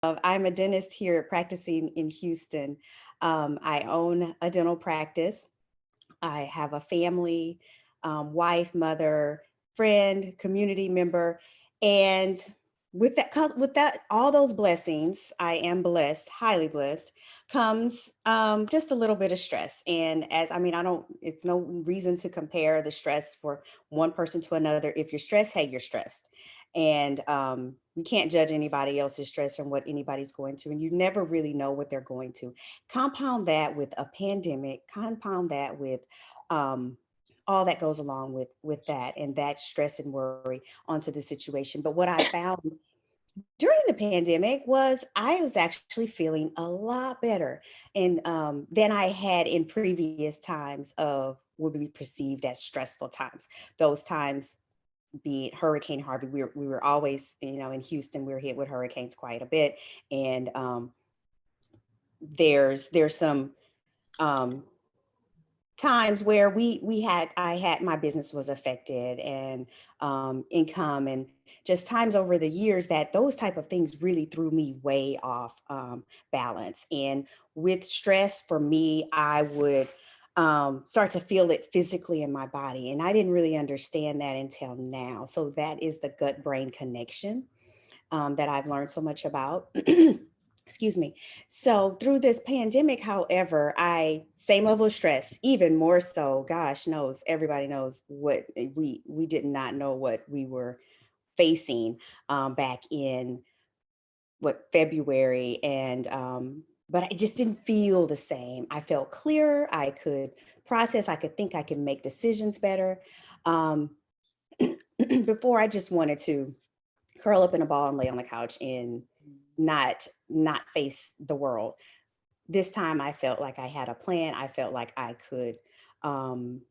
I'm a dentist here practicing in Houston. I own a dental practice. I have a family, wife, mother, friend, community member, and with that, all those blessings, I am blessed, highly blessed, comes just a little bit of stress. And as I mean, I don't. It's no reason to compare the stress for one person to another. If you're stressed, hey, you're stressed, and you can't judge anybody else's stress and what anybody's going to, and you never really know what they're going to. Compound that with a pandemic. Compound that with um, all that goes along with that and that stress and worry onto the situation. But what I found during the pandemic was I was actually feeling a lot better and than I had in previous times of what we perceived as stressful times. Those times being Hurricane Harvey, we were always, in Houston, we were hit with hurricanes quite a bit, and there's some um, times where we had I had my business was affected, and income, and just times over the years that those type of things really threw me way off balance. And with stress for me, I would start to feel it physically in my body, and I didn't really understand that until now. So that is the gut brain connection that I've learned so much about. Excuse me. So through this pandemic, however, I same level of stress, even more so. Gosh knows, everybody knows what we did not know what we were facing back in what February, and but I just didn't feel the same. I felt clearer. I could process. I could think. I could make decisions better. Um, Before, I just wanted to curl up in a ball and lay on the couch and not face the world. This time I felt like I had a plan. I felt like I could um,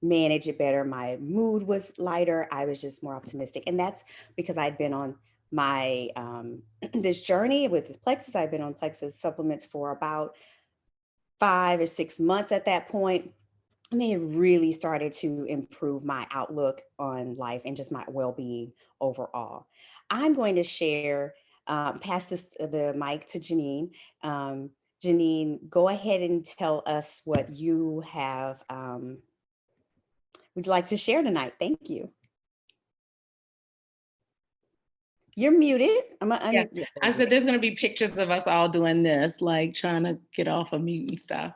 manage it better. My mood was lighter. I was just more optimistic, and that's because I'd been on my this journey with this Plexus. I've been on Plexus supplements for about 5 or 6 months at that point, and they really started to improve my outlook on life and just my well-being overall. I'm going to share, pass the mic to Janine. Um, Janine, go ahead and tell us what you have would like to share tonight. Thank you. You're muted. Yeah, Yeah, there I you said there's gonna be pictures of us all doing this, like trying to get off of mute and stuff.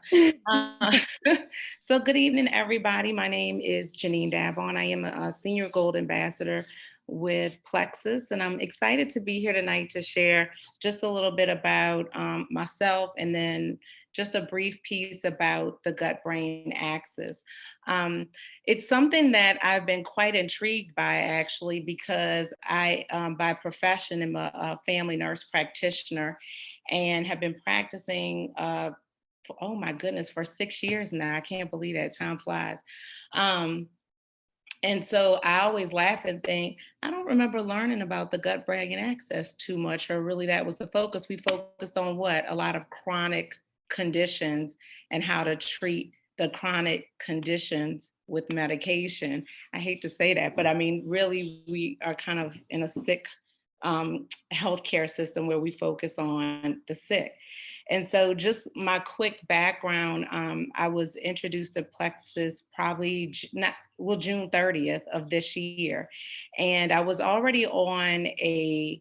Uh, go. so good evening, everybody. My name is Janine Davon. I am a senior gold ambassador with Plexus, and I'm excited to be here tonight to share just a little bit about myself, and then just a brief piece about the gut brain axis. Um, it's something that I've been quite intrigued by, actually, because I, by profession, am a family nurse practitioner and have been practicing, oh my goodness, for 6 years now. I can't believe that time flies. Um, and so I always laugh and think, I don't remember learning about the gut brain access too much, or really that was the focus. We focused on what? A lot of chronic conditions and how to treat the chronic conditions with medication. I hate to say that, but I mean, really, we are kind of in a sick healthcare system where we focus on the sick. And so, just my quick background, I was introduced to Plexus probably not well June 30th of this year, and I was already on a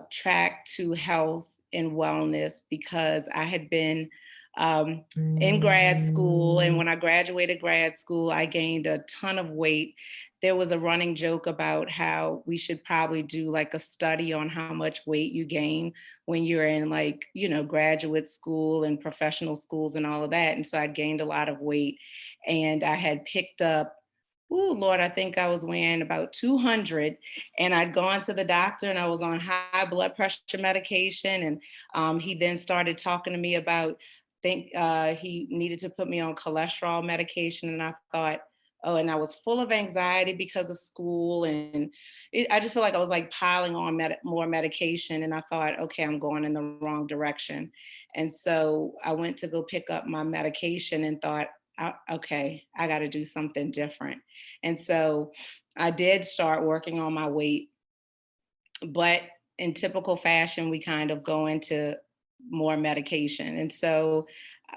track to health and wellness because I had been in grad school, and when I graduated grad school, I gained a ton of weight. There was a running joke about how we should probably do like a study on how much weight you gain when you're in, like, graduate school and professional schools and all of that. And so I gained a lot of weight, and I had picked up, oh Lord, I think I was weighing about 200, and I'd gone to the doctor and I was on high blood pressure medication. And he then started talking to me about, he needed to put me on cholesterol medication. And I thought, oh, and I was full of anxiety because of school. And I just feel like I was like piling on more medication. And I thought, okay, I'm going in the wrong direction. And so I went to go pick up my medication and thought, okay, I got to do something different. And so I did start working on my weight, but in typical fashion, we kind of go into more medication. And so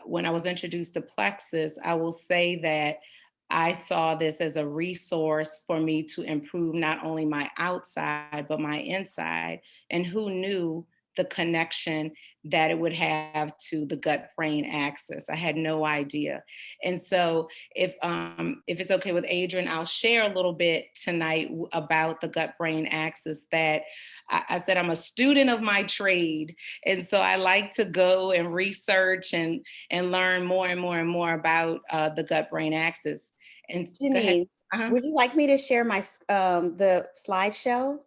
when I was introduced to Plexus, I will say that I saw this as a resource for me to improve not only my outside, but my inside. And who knew the connection that it would have to the gut brain axis? I had no idea. And so if it's okay with Adrian, I'll share a little bit tonight about the gut brain axis that I said I'm a student of my trade. And so I like to go and research and learn more and more and more about the gut brain axis. And go ahead. Janine, Uh-huh. would you like me to share the slideshow?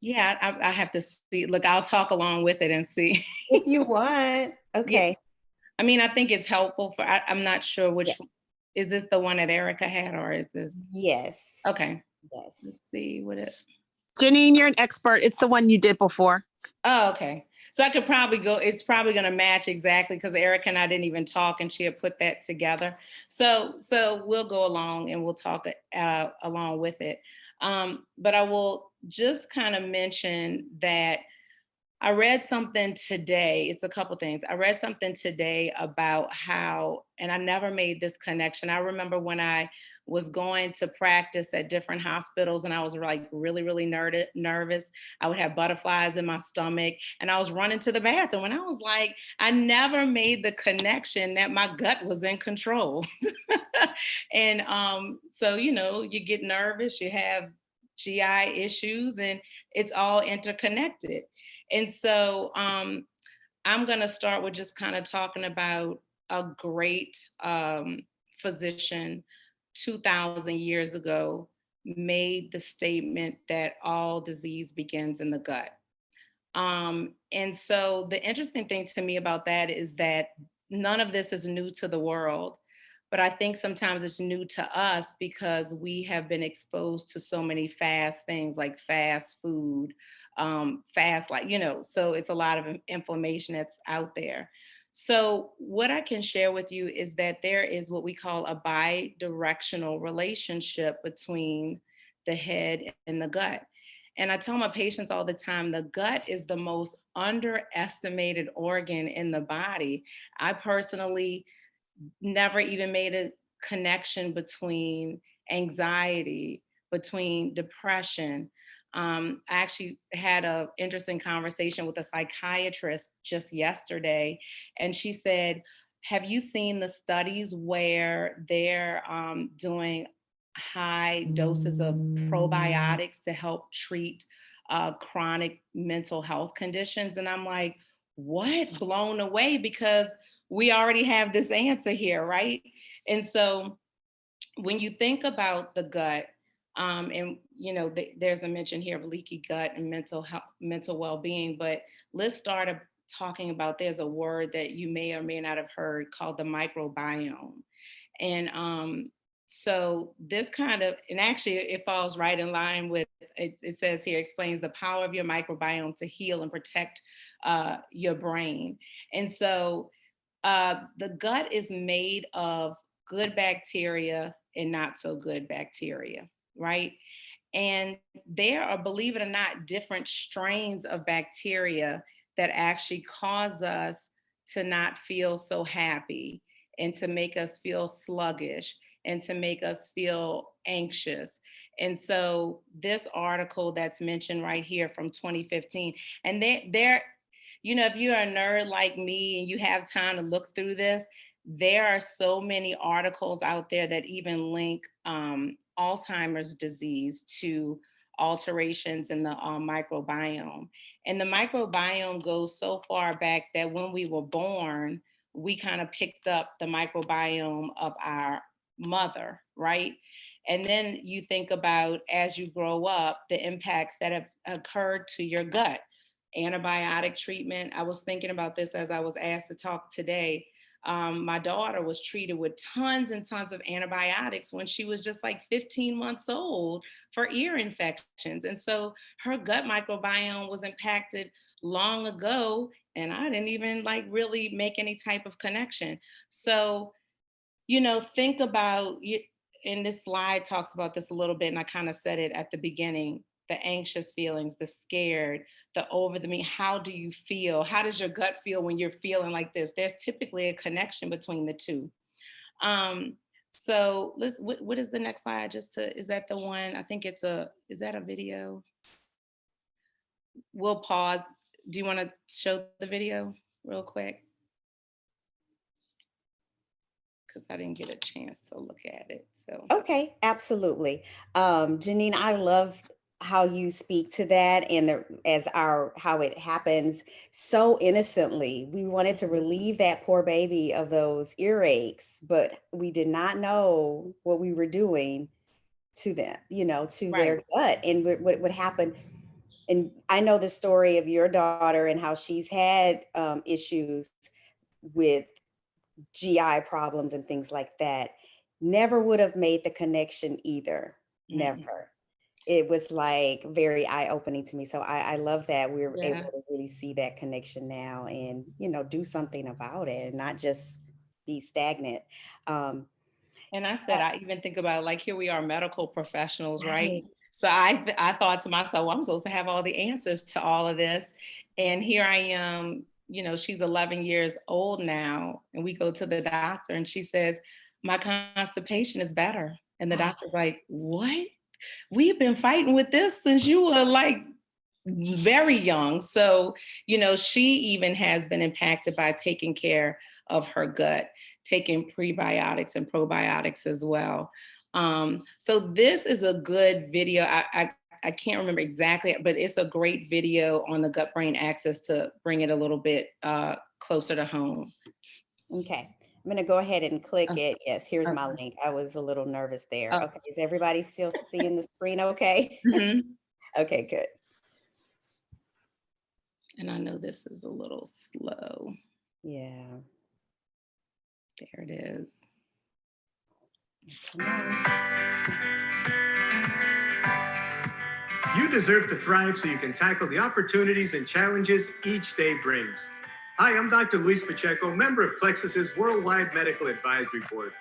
Yeah, I have to see. Look, I'll talk along with it and see. If you want. Yeah, Okay. I mean, I think it's helpful for. I'm not sure Yeah. which. Is this the one that Erica had, or is this? Yes. Okay. Yes. Let's see what it. Janine, you're an expert. It's the one you did before. Oh, okay. So I could probably go, it's probably going to match exactly because Erica and I didn't even talk and she had put that together. So we'll go along and we'll talk along with it. But I will just kind of mention that I read something today. It's a couple things. I read something today about how, and I never made this connection. I remember when I was going to practice at different hospitals and I was like really, really nervous. I would have butterflies in my stomach and I was running to the bathroom. And I was like, I never made the connection that my gut was in control. And so, you get nervous, you have GI issues, and it's all interconnected. And so I'm going to start with just kind of talking about a great physician 2,000 years ago made the statement that all disease begins in the gut. And so the interesting thing to me about that is that none of this is new to the world. But I think sometimes it's new to us because we have been exposed to so many fast things like fast food, fast, so it's a lot of inflammation that's out there. So, what I can share with you is that there is what we call a bi-directional relationship between the head and the gut. And I tell my patients all the time the gut is the most underestimated organ in the body. I personally never even made a connection between anxiety, between depression. I actually had an interesting conversation with a psychiatrist just yesterday, and she said, have you seen the studies where they're doing high doses of probiotics to help treat chronic mental health conditions? And I'm like, what? Blown away, because we already have this answer here, right? And so when you think about the gut, and there's a mention here of leaky gut and mental health, mental well-being, but let's start talking about, there's a word that you may or may not have heard called the microbiome. And so this kind of, and actually it falls right in line with, it says here, explains the power of your microbiome to heal and protect your brain. And so the gut is made of good bacteria and not so good bacteria, right? And there are, believe it or not, different strains of bacteria that actually cause us to not feel so happy and to make us feel sluggish and to make us feel anxious. And so this article that's mentioned right here from 2015, and they're if you're a nerd like me and you have time to look through this, there are so many articles out there that even link Alzheimer's disease to alterations in the microbiome. And the microbiome goes so far back that when we were born, we kind of picked up the microbiome of our mother, right? And then you think about, as you grow up, the impacts that have occurred to your gut. Antibiotic treatment. I was thinking about this as I was asked to talk today. My daughter was treated with tons and tons of antibiotics when she was just like 15 months old for ear infections. And so her gut microbiome was impacted long ago, and I didn't even like really make any type of connection. So, think about, and this slide talks about this a little bit, and I kind of said it at the beginning, the anxious feelings, the scared, the over the mean. How do you feel? How does your gut feel when you're feeling like this? There's typically a connection between the two. So what is the next slide? Is that the one? I think is that a video? We'll pause. Do you want to show the video real quick? Because I didn't get a chance to look at it. So Okay, absolutely. Janine, I love how you speak to that and how it happens so innocently. We wanted to relieve that poor baby of those earaches, but we did not know what we were doing to them, to right. their gut and what would happen. And I know the story of your daughter and how she's had issues with GI problems and things like that. Never would have made the connection either. Mhm. Never. It was like very eye-opening to me. So I love that we're Yeah. able to really see that connection now and, do something about it and not just be stagnant. Um, And I said, I even think about like, here we are medical professionals, right? right. So I thought to myself, well, I'm supposed to have all the answers to all of this. And here I am, she's 11 years old now. And we go to the doctor and she says, my constipation is better. And the doctor's like, what? We've been fighting with this since you were like very young. So, she even has been impacted by taking care of her gut, taking prebiotics and probiotics as well. So this is a good video. I can't remember exactly, but it's a great video on the gut brain axis to bring it a little bit closer to home. Okay. I'm going to go ahead and click Okay. it. Yes, here's my Okay. link. I was a little nervous there. Oh. Okay. Is everybody still seeing the screen okay? Mhm. Okay, good. And I know this is a little slow. Yeah. There it is. Come on. You deserve to thrive so you can tackle the opportunities and challenges each day brings. Hi, I'm Dr. Luis Pacheco, member of Plexus's Worldwide Medical Advisory Board.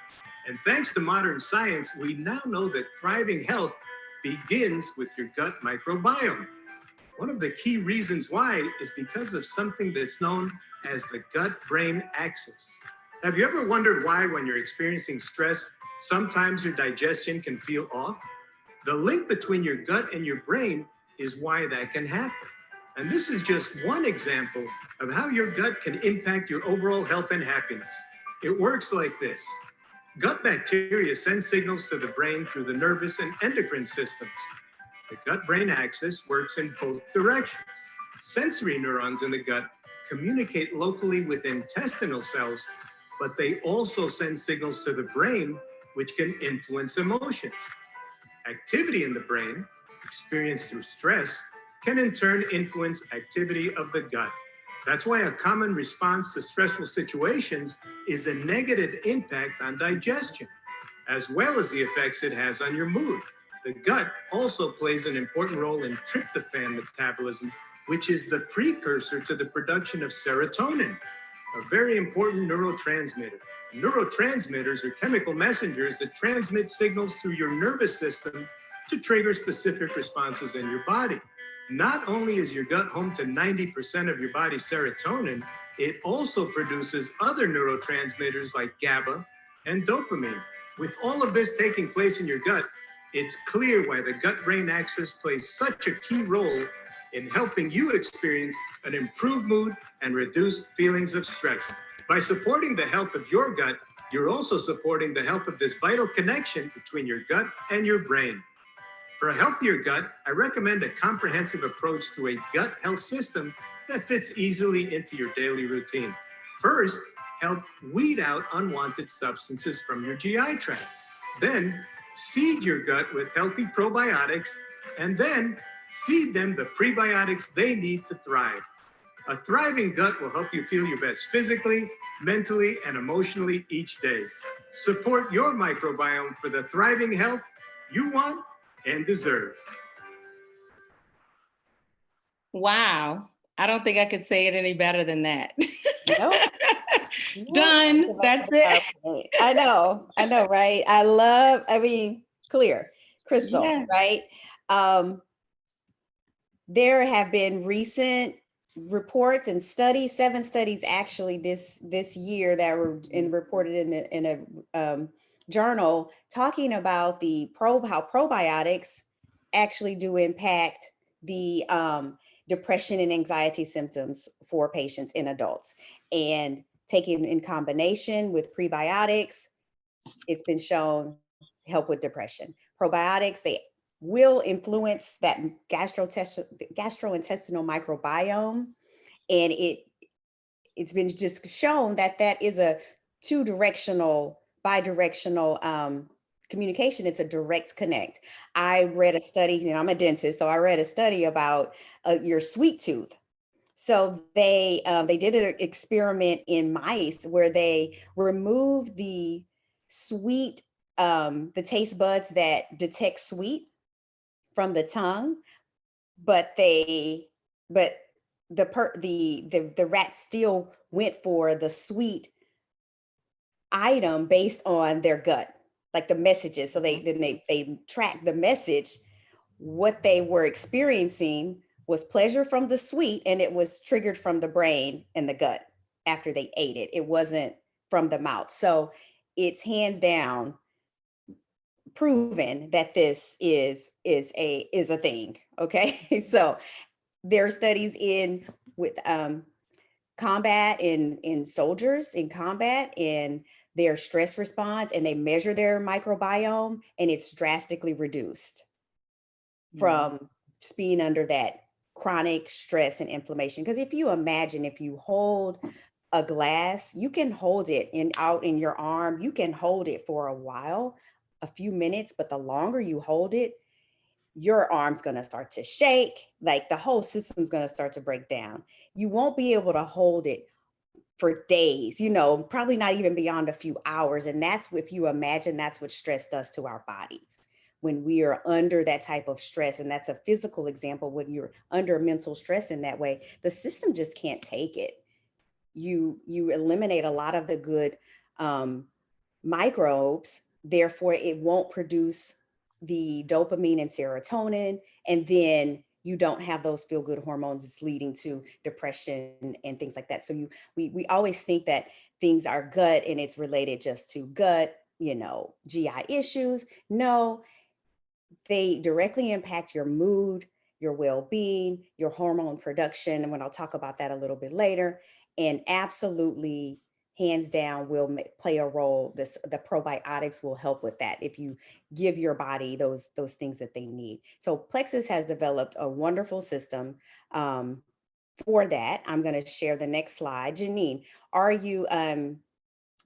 And thanks to modern science, we now know that thriving health begins with your gut microbiome. One of the key reasons why is because of something that's known as the gut-brain axis. Have you ever wondered why, when you're experiencing stress, sometimes your digestion can feel off? The link between your gut and your brain is why that can happen. And this is just one example of how your gut can impact your overall health and happiness. It works like this. Gut bacteria send signals to the brain through the nervous and endocrine systems. The gut-brain axis works in both directions. Sensory neurons in the gut communicate locally with intestinal cells, but they also send signals to the brain, which can influence emotions. Activity in the brain, experienced through stress, can in turn influence activity of the gut. That's why a common response to stressful situations is a negative impact on digestion, as well as the effects it has on your mood. The gut also plays an important role in tryptophan metabolism, which is the precursor to the production of serotonin, a very important neurotransmitter. Neurotransmitters are chemical messengers that transmit signals through your nervous system to trigger specific responses in your body. Not only is your gut home to 90% of your body's serotonin, it also produces other neurotransmitters like GABA and dopamine. With all of this taking place in your gut, it's clear why the gut-brain axis plays such a key role in helping you experience an improved mood and reduced feelings of stress. By supporting the health of your gut, you're also supporting the health of this vital connection between your gut and your brain. For a healthier gut, I recommend a comprehensive approach to a gut health system that fits easily into your daily routine. First, help weed out unwanted substances from your GI tract. Then, seed your gut with healthy probiotics, and then feed them the prebiotics they need to thrive. A thriving gut will help you feel your best physically, mentally, and emotionally each day. Support your microbiome for the thriving health you want and deserve. Wow. I don't think I could say it any better than that. Nope. Done. That's it. I know, right? Clear, crystal, Yeah. right? there have been recent reports and studies, 7 studies actually this year that were reported in a journal talking about how probiotics actually do impact the depression and anxiety symptoms for patients in adults. And taken in combination with prebiotics, it's been shown to help with depression. Probiotics, they will influence that gastrointestinal microbiome. And it's been just shown that that is a bidirectional communication. It's a direct connect. I read a study, I'm a dentist, so I read a study about your sweet tooth. So they did an experiment in mice where they removed the sweet, the taste buds that detect sweet from the tongue, but the rat still went for the sweet item based on their gut, like the messages. So they tracked the message. What they were experiencing was pleasure from the sweet, and it was triggered from the brain and the gut after they ate it. It wasn't from the mouth. So it's hands down proven that this is a thing. Okay. So there are studies with combat in soldiers in combat in their stress response, and they measure their microbiome, and it's drastically reduced from just being under that chronic stress and inflammation. Because if you imagine, if you hold a glass, you can hold it out in your arm, you can hold it for a while, a few minutes, but the longer you hold it, your arm's going to start to shake, like the whole system's going to start to break down. You won't be able to hold it for days, probably not even beyond a few hours. And that's, if you imagine, that's what stress does to our bodies. When we are under that type of stress, and that's a physical example, when you're under mental stress in that way, the system just can't take it. You eliminate a lot of the good microbes, therefore it won't produce the dopamine and serotonin, and then you don't have those feel good hormones. It's leading to depression and things like that. So we always think that things are gut and it's related just to gut, GI issues. No, they directly impact your mood, your well-being, your hormone production. And when I'll talk about that a little bit later, and absolutely hands down will play a role. The probiotics will help with that if you give your body those things that they need. So Plexus has developed a wonderful system for that. I'm going to share the next slide. Janine,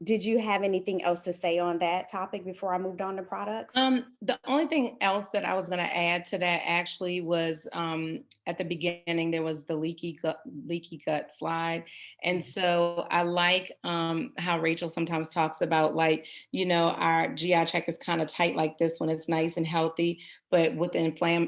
did you have anything else to say on that topic before I moved on to products? The only thing else that I was going to add to that actually was at the beginning, there was the leaky gut slide. And so I like how Rachel sometimes talks about our GI tract is kind of tight like this when it's nice and healthy, but with the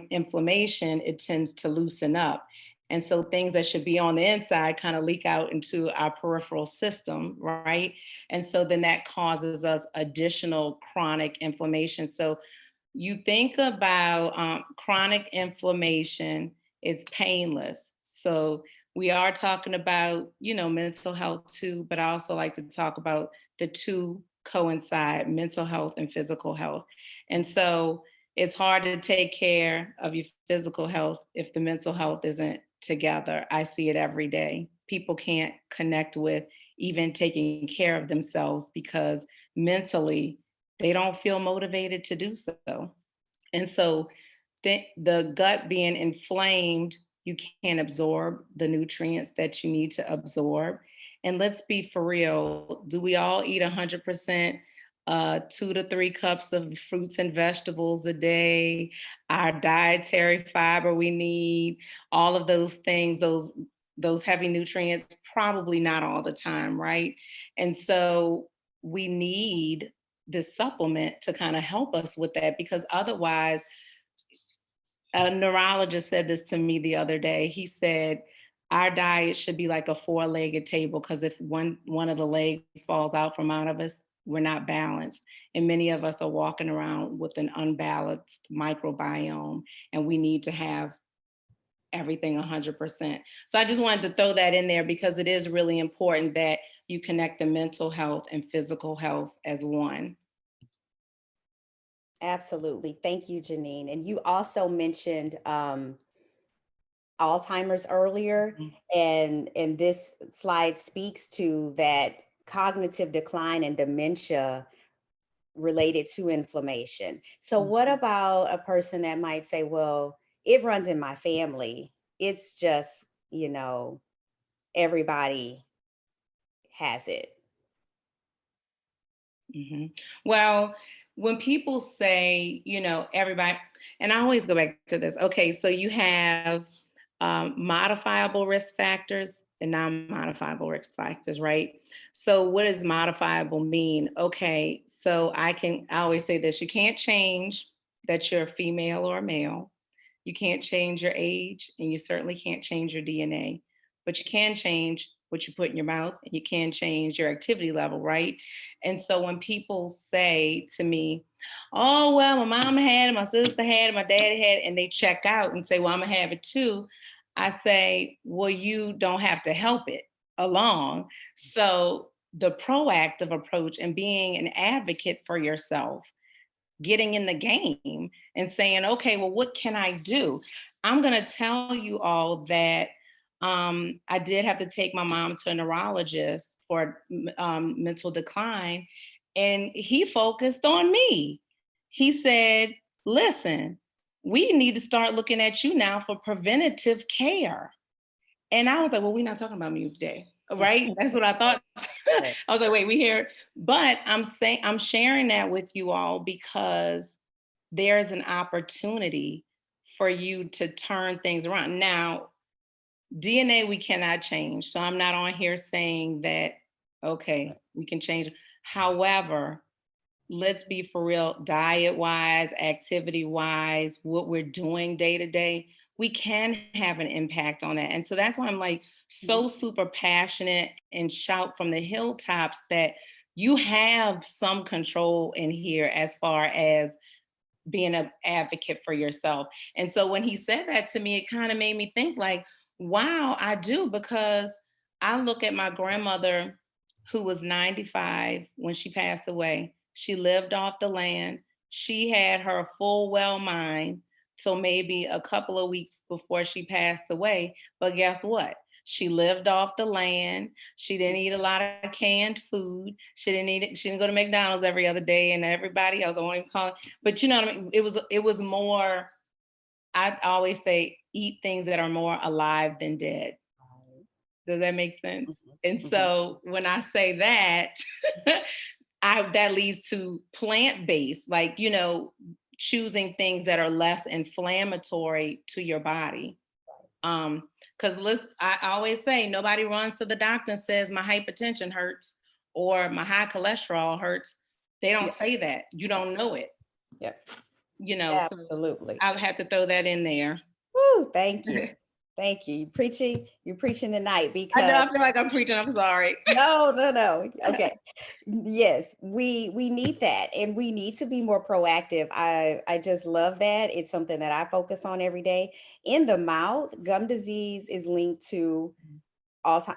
inflammation, it tends to loosen up. And so things that should be on the inside kind of leak out into our peripheral system, right? And so then that causes us additional chronic inflammation. So you think about chronic inflammation, it's painless. So we are talking about, mental health too, but I also like to talk about the two coincide, mental health and physical health. And so it's hard to take care of your physical health if the mental health isn't together. I see it every day. People can't connect with even taking care of themselves because mentally they don't feel motivated to do so. And so the gut being inflamed, you can't absorb the nutrients that you need to absorb. And let's be for real, do we all eat 100%? 2 to 3 cups of fruits and vegetables a day, our dietary fiber we need, all of those things, those heavy nutrients, probably not all the time, right? And so we need this supplement to kind of help us with that, because otherwise, a neurologist said this to me the other day. He said, our diet should be like a 4-legged table, because if one of the legs falls out from out of us, we're not balanced. And many of us are walking around with an unbalanced microbiome, and we need to have everything 100%. So I just wanted to throw that in there because it is really important that you connect the mental health and physical health as one. Absolutely. Thank you, Janine. And you also mentioned Alzheimer's earlier, Mhm. and this slide speaks to that cognitive decline and dementia related to inflammation. So what about a person that might say, well, it runs in my family. It's just, everybody has it. Mhm. Well, when people say, everybody, and I always go back to this. Okay, so you have modifiable risk factors and non-modifiable risk factors, right? So what does modifiable mean? Okay, so I always say this: you can't change that you're a female or a male. You can't change your age, and you certainly can't change your DNA, but you can change what you put in your mouth, and you can change your activity level, right? And so when people say to me, oh, well, my mom had it, my sister had it, my daddy had it, and they check out and say, well, I'm gonna have it too, I say, well, you don't have to help it along. So the proactive approach and being an advocate for yourself, getting in the game and saying, okay, well, what can I do? I'm going to tell you all that I did have to take my mom to a neurologist for mental decline, and he focused on me. He said, listen, we need to start looking at you now for preventative care. And I was like, well, we're not talking about me today. Right? That's what I thought. Right. I was like, wait, we here. But I'm sharing that with you all because there's an opportunity for you to turn things around. Now, DNA we cannot change. So I'm not on here saying that, okay, we can change. However, let's be for real, diet wise, activity wise, what we're doing day to day, we can have an impact on that. And so that's why I'm like so super passionate and shout from the hilltops that you have some control in here as far as being an advocate for yourself. And so when he said that to me, it kind of made me think like, wow, I do, because I look at my grandmother who was 95 when she passed away. She lived off the land. She had her full well mind till maybe a couple of weeks before she passed away. But guess what? She lived off the land. She didn't eat a lot of canned food. She didn't eat it. She didn't go to McDonald's every other day, and everybody else, I won't even call it. But you know what I mean? It was more, I always say, eat things that are more alive than dead. Does that make sense? And so when I say that, that leads to plant-based, like, choosing things that are less inflammatory to your body. Because I always say, nobody runs to the doctor and says my hypertension hurts or my high cholesterol hurts. They don't say that. You don't know it. Yep. So Absolutely. I'll have to throw that in there. Woo, thank you. Thank you. You're preaching tonight I know, because I feel like I'm preaching. I'm sorry. no. Okay. Yes, we need that, and we need to be more proactive. I just love that. It's something that I focus on every day. In the mouth, gum disease is linked to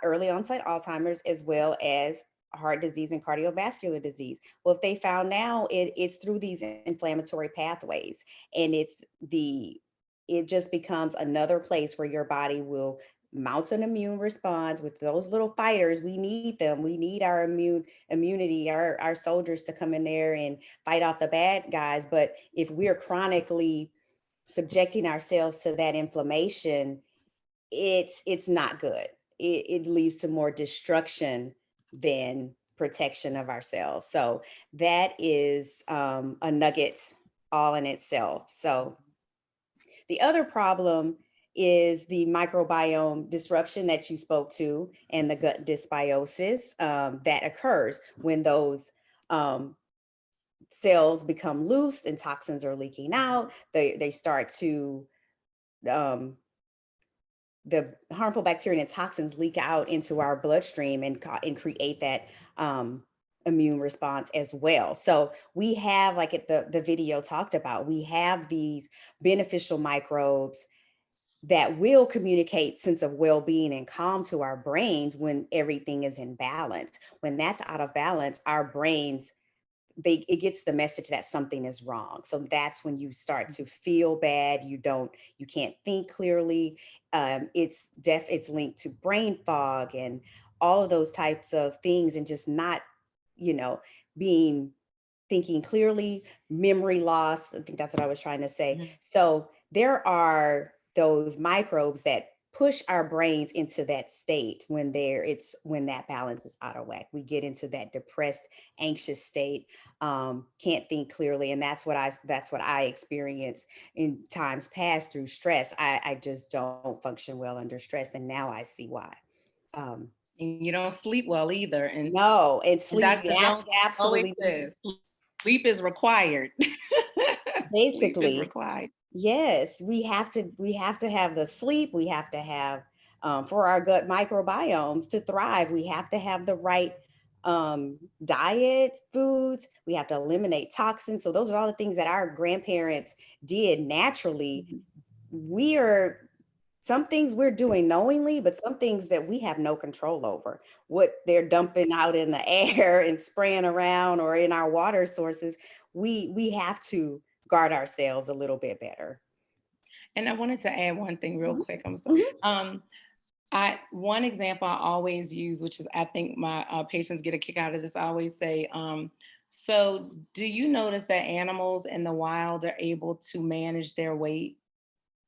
early onset Alzheimer's as well as heart disease and cardiovascular disease. Well, if they found now, it's through these inflammatory pathways, and it just becomes another place where your body will mount an immune response with those little fighters. We need them. We need our immunity, our soldiers to come in there and fight off the bad guys. But if we're chronically subjecting ourselves to that inflammation, it's not good. It leads to more destruction than protection of ourselves. So that is a nugget all in itself. So the other problem is the microbiome disruption that you spoke to and the gut dysbiosis that occurs when those cells become loose and toxins are leaking out. They start to um, the harmful bacteria and toxins leak out into our bloodstream and create that immune response as well. So we have, like the video talked about, we have these beneficial microbes that will communicate sense of well-being and calm to our brains when everything is in balance. When that's out of balance, our brains, it gets the message that something is wrong. So that's when you start to feel bad. You can't think clearly. It's linked to brain fog and all of those types of things, and just not, you know, being thinking clearly, memory loss. I think that's what I was trying to say. Mhm. So there are those microbes that push our brains into that state when that balance is out of whack. We get into that depressed, anxious state, can't think clearly. And that's what I experience in times past through stress. I just don't function well under stress. And now I see why. Um, And you don't sleep well either. no, and And sleep, Dr. Jones always absolutely need, says sleep is required. Sleep is basically. required. Yes, we have to have the sleep. We have to have, for our gut microbiomes to thrive. We have to have the right diet, foods. We have to eliminate toxins. So those are all the things that our grandparents did naturally. Mhm. We are Some things we're doing knowingly, but some things that we have no control over. What they're dumping out in the air and spraying around, or in our water sources, we have to guard ourselves a little bit better. And I wanted to add one thing real Mhm, quick. I'm sorry. mhm, I one example I always use, which is I think my patients get a kick out of this. I always say, so do you notice that animals in the wild are able to manage their weight?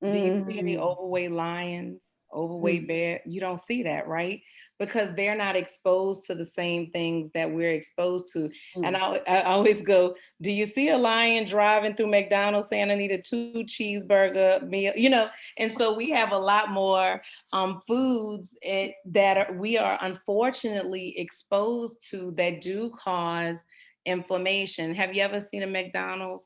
Do you see any mhm, overweight lions, overweight mhm, bear? You don't see that, right? Because they're not exposed to the same things that we're exposed to. And mhm. I always go, do you see a lion driving through McDonald's saying I need a 2 cheeseburger meal? And so we have a lot more foods we are unfortunately exposed to that do cause inflammation. Have you ever seen a McDonald's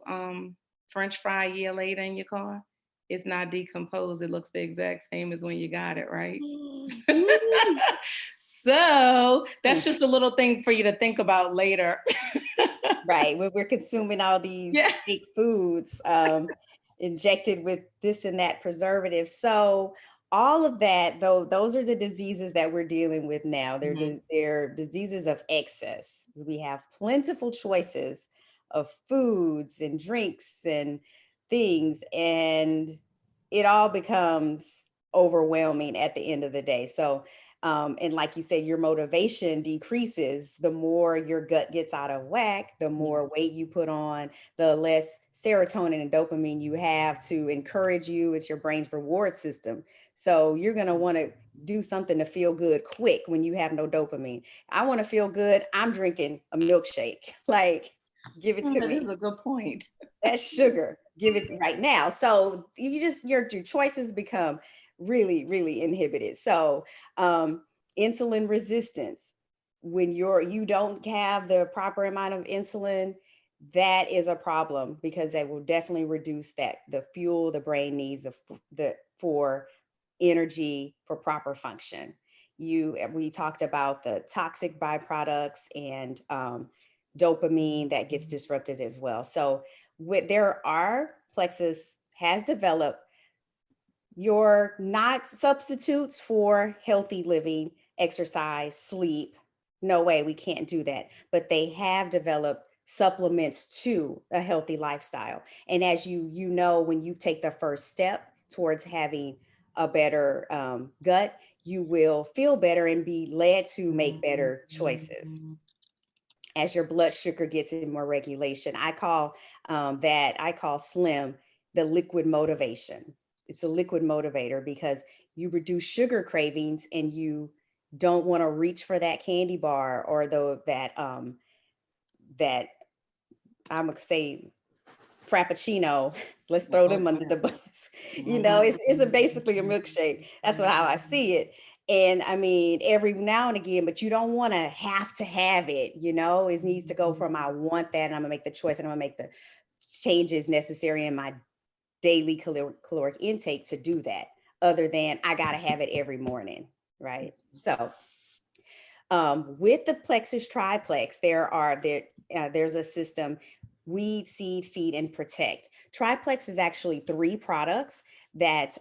French fry a year later in your car? It's not decomposed. It looks the exact same as when you got it, right? Mhm. So that's just a little thing for you to think about later. Right, when we're consuming all these Yeah. fake foods, injected with this and that preservative. So all of that, though, those are the diseases that we're dealing with now. Mhm. They're diseases of excess. 'Cause we have plentiful choices of foods and drinks and things, and it all becomes overwhelming at the end of the day. So and like you said, your motivation decreases the more your gut gets out of whack, the Yeah. more weight you put on, the less serotonin and dopamine you have to encourage you. It's your brain's reward system. So you're going to want to do something to feel good quick when you have no dopamine. I want to feel good. I'm drinking a milkshake. Like, give it to That is me. a good point. That's sugar. Give it right now. So your choices become really, really inhibited. So um, insulin resistance, when you don't have the proper amount of insulin, that is a problem, because that will definitely reduce the fuel the brain needs for energy for proper function. We talked about the toxic byproducts and dopamine that gets disrupted as well. So Plexus has developed your not substitutes for healthy living, exercise, sleep. No way, we can't do that. But they have developed supplements to a healthy lifestyle. And as when you take the first step towards having a better gut, you will feel better and be led to make better choices as your blood sugar gets in more regulation. I call Slim the liquid motivation. It's a liquid motivator because you reduce sugar cravings and you don't want to reach for that candy bar or that I'm gonna say frappuccino. Let's throw them under the bus. It's basically a milkshake. That's how I see it. And I mean, every now and again, but you don't want to have it. It needs to go from I want that, and I'm gonna make the choice, and I'm gonna make the changes necessary in my daily caloric intake to do that. Other than I gotta have it every morning, right? So with the Plexus Triplex, there's a system: weed, seed, feed, and protect. Triplex is actually 3 products that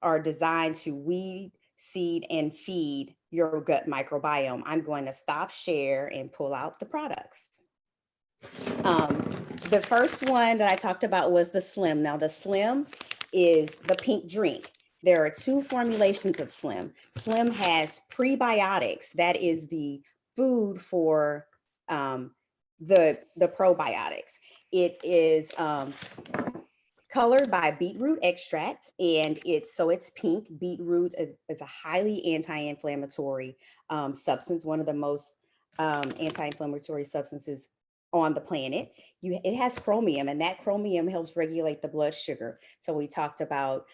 are designed to weed, seed, and feed your gut microbiome. I'm going to stop share and pull out the products. The first one that I talked about was the Slim. Now the Slim is the pink drink. There are two formulations of Slim. Slim has prebiotics. That is the food for the probiotics. It is colored by beetroot extract, and it's pink. Beetroot is a highly anti-inflammatory substance, one of the most anti-inflammatory substances on the planet. It has chromium, and that chromium helps regulate the blood sugar. So we talked about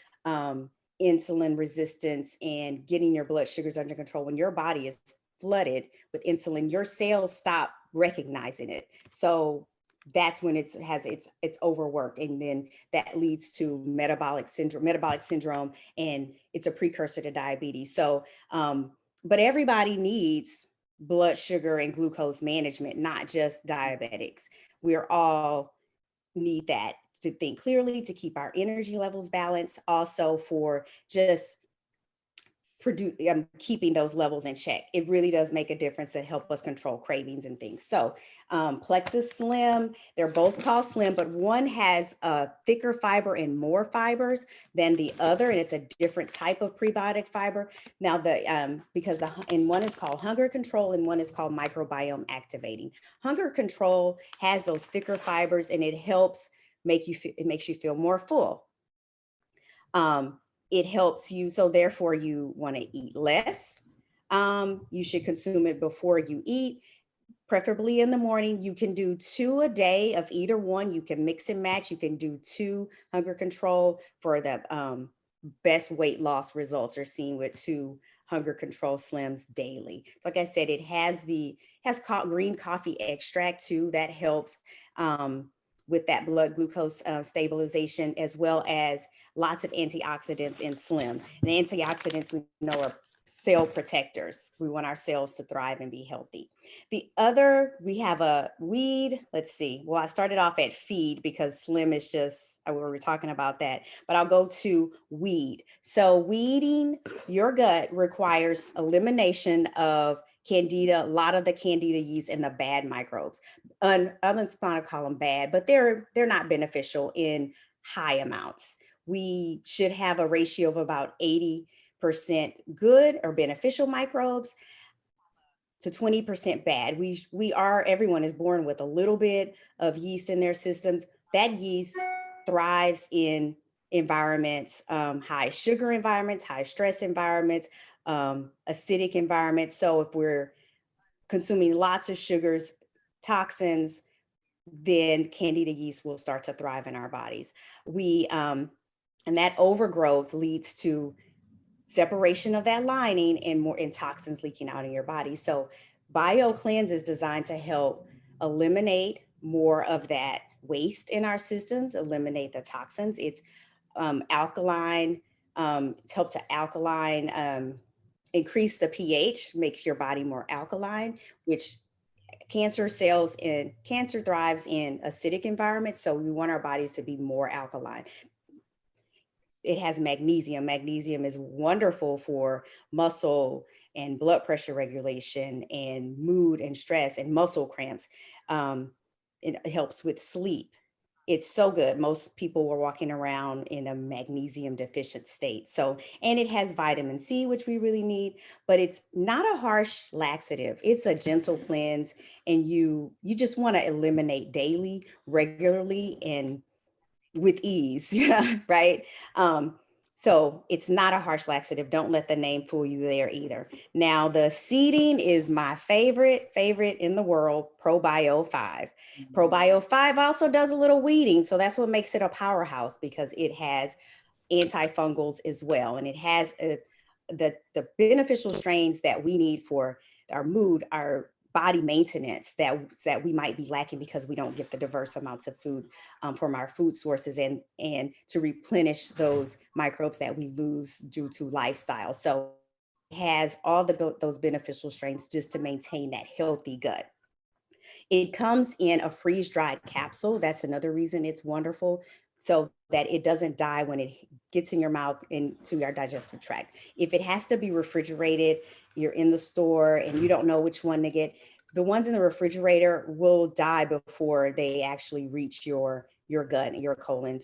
insulin resistance and getting your blood sugars under control. When your body is flooded with insulin, your cells stop recognizing it. So that's when it's overworked, and then that leads to metabolic syndrome, and it's a precursor to diabetes. So, but everybody needs blood sugar and glucose management, not just diabetics. We're all need that to think clearly, to keep our energy levels balanced, also for just keeping those levels in check. It really does make a difference to help us control cravings and things. So Plexus Slim, they're both called Slim, but one has a thicker fiber and more fibers than the other, and it's a different type of prebiotic fiber. Now because one is called Hunger Control and one is called Microbiome Activating. Hunger Control has those thicker fibers, and it helps it makes you feel more full. It helps you, so therefore you want to eat less. You should consume it before you eat, preferably in the morning. You can do 2 a day of either one. You can mix and match. You can do 2 Hunger Control for the best weight loss results are seen with 2 Hunger Control Slims daily. Like I said, it has green coffee extract too, that helps with that blood glucose stabilization, as well as lots of antioxidants in Slim. And antioxidants we know are cell protectors. We want our cells to thrive and be healthy. The other, we have a weed. Let's see. Well, I started off at feed because Slim is just, we were talking about that, but I'll go to weed. So weeding your gut requires elimination of Candida, a lot of the Candida yeast and the bad microbes. I'm not going to call them bad, but they're not beneficial in high amounts. We should have a ratio of about 80% good or beneficial microbes to 20% bad. Everyone is born with a little bit of yeast in their systems. That yeast thrives in environments, high sugar environments, high stress environments, acidic environments. So if we're consuming lots of sugars, toxins, then Candida yeast will start to thrive in our bodies. And that overgrowth leads to separation of that lining and more toxins leaking out in your body. So BioCleanse is designed to help eliminate more of that waste in our systems, eliminate the toxins. It's alkaline, it's helped to alkaline, increase the pH, makes your body more alkaline, which cancer thrives in acidic environments. So we want our bodies to be more alkaline. It has magnesium. Magnesium is wonderful for muscle and blood pressure regulation and mood and stress and muscle cramps. It helps with sleep. It's so good. Most people were walking around in a magnesium deficient state. So, and it has vitamin C, which we really need, but it's not a harsh laxative. It's a gentle cleanse, and you just want to eliminate daily, regularly, and with ease, right? So it's not a harsh laxative. Don't let the name fool you there either. Now, the seeding is my favorite in the world, ProBio 5. ProBio 5 also does a little weeding. So that's what makes it a powerhouse, because it has antifungals as well. And it has the beneficial strains that we need for our mood, our body maintenance that we might be lacking because we don't get the diverse amounts of food from our food sources, and to replenish those microbes that we lose due to lifestyle. So it has all those beneficial strains just to maintain that healthy gut. It comes in a freeze-dried capsule. That's another reason it's wonderful. so that it doesn't die when it gets in your mouth into your digestive tract. If it has to be refrigerated, you're in the store and you don't know which one to get, the ones in the refrigerator will die before they actually reach your gut and your colon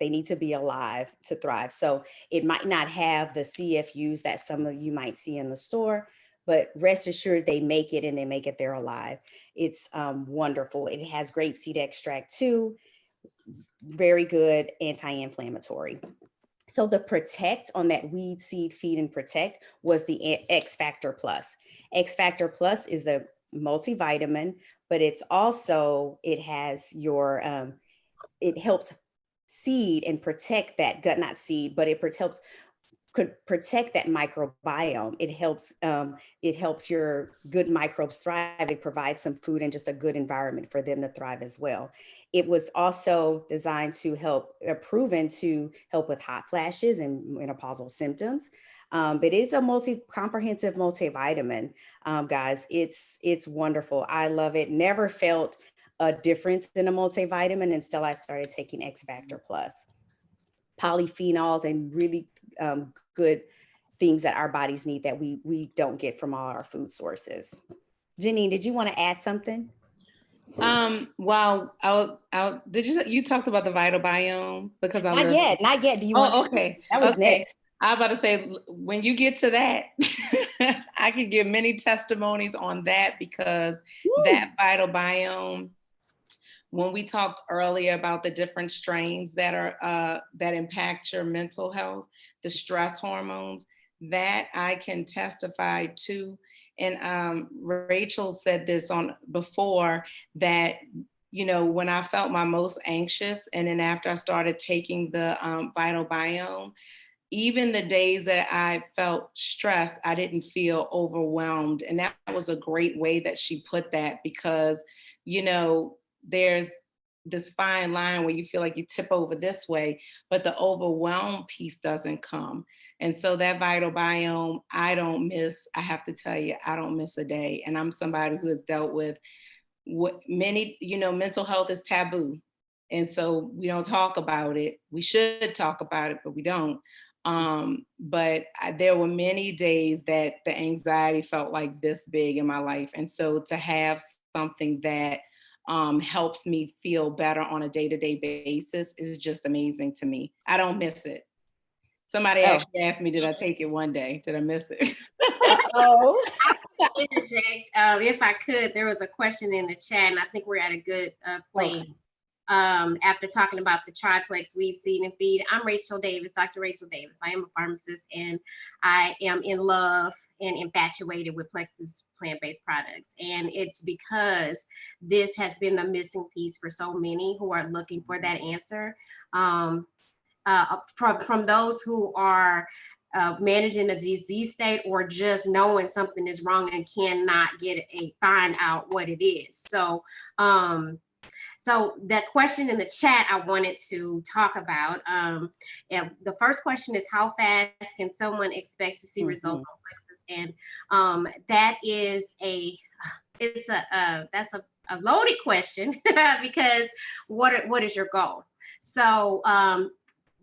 they need to be alive to thrive. So it might not have the CFUs that some of you might see in the store, but rest assured they make it, and they make it there alive. It's wonderful. It has grapeseed extract too. Very good anti-inflammatory. So the Protect on that Weed Seed Feed and Protect was the X Factor Plus. X Factor Plus is the multivitamin, but it's also, it has your, it helps seed and protect that gut, not seed, but it helps could protect that microbiome. It helps your good microbes thrive. It provides some food and just a good environment for them to thrive as well. It was also designed to help, proven to help with hot flashes and menopausal symptoms. But it's a comprehensive multivitamin, guys. It's wonderful. I love it. Never felt a difference in a multivitamin until I started taking X Factor Plus. Polyphenols and really good things that our bodies need that we don't get from all our food sources. Janine, did you want to add something? Well, you talked about the vital biome because not yet. Do you want okay. To? That was okay. next. I was about to say, when you get to that, I can give many testimonies on that because that vital biome, when we talked earlier about the different strains that are that impact your mental health, the stress hormones, that I can testify to. And Rachel said this on before that, you know, when I felt my most anxious, and then after I started taking the vital biome, even the days that I felt stressed, I didn't feel overwhelmed. And that was a great way that she put that, because, you know, there's this fine line where you feel like you tip over this way, but the overwhelm piece doesn't come. And so that vital biome, I have to tell you, I don't miss a day. And I'm somebody who has dealt with many, you know, mental health is taboo. And so we don't talk about it. We should talk about it, but we don't. There were many days that the anxiety felt like this big in my life. And so to have something that helps me feel better on a day-to-day basis is just amazing to me. I don't miss it. Somebody actually asked me, did I take it one day? Did I miss it? Oh, interject. If I could, there was a question in the chat, and I think we're at a good place. Okay. After talking about the triplex Weed Seed and Feed, I'm Rachel Davis, Dr. Rachel Davis. I am a pharmacist, and I am in love and infatuated with Plexus plant-based products. And it's because this has been the missing piece for so many who are looking for that answer. From those who are managing a disease state, or just knowing something is wrong and cannot find out what it is. So that question in the chat I wanted to talk about. And the first question is, how fast can someone expect to see results on Plexus? And that is that's a loaded question because what is your goal? So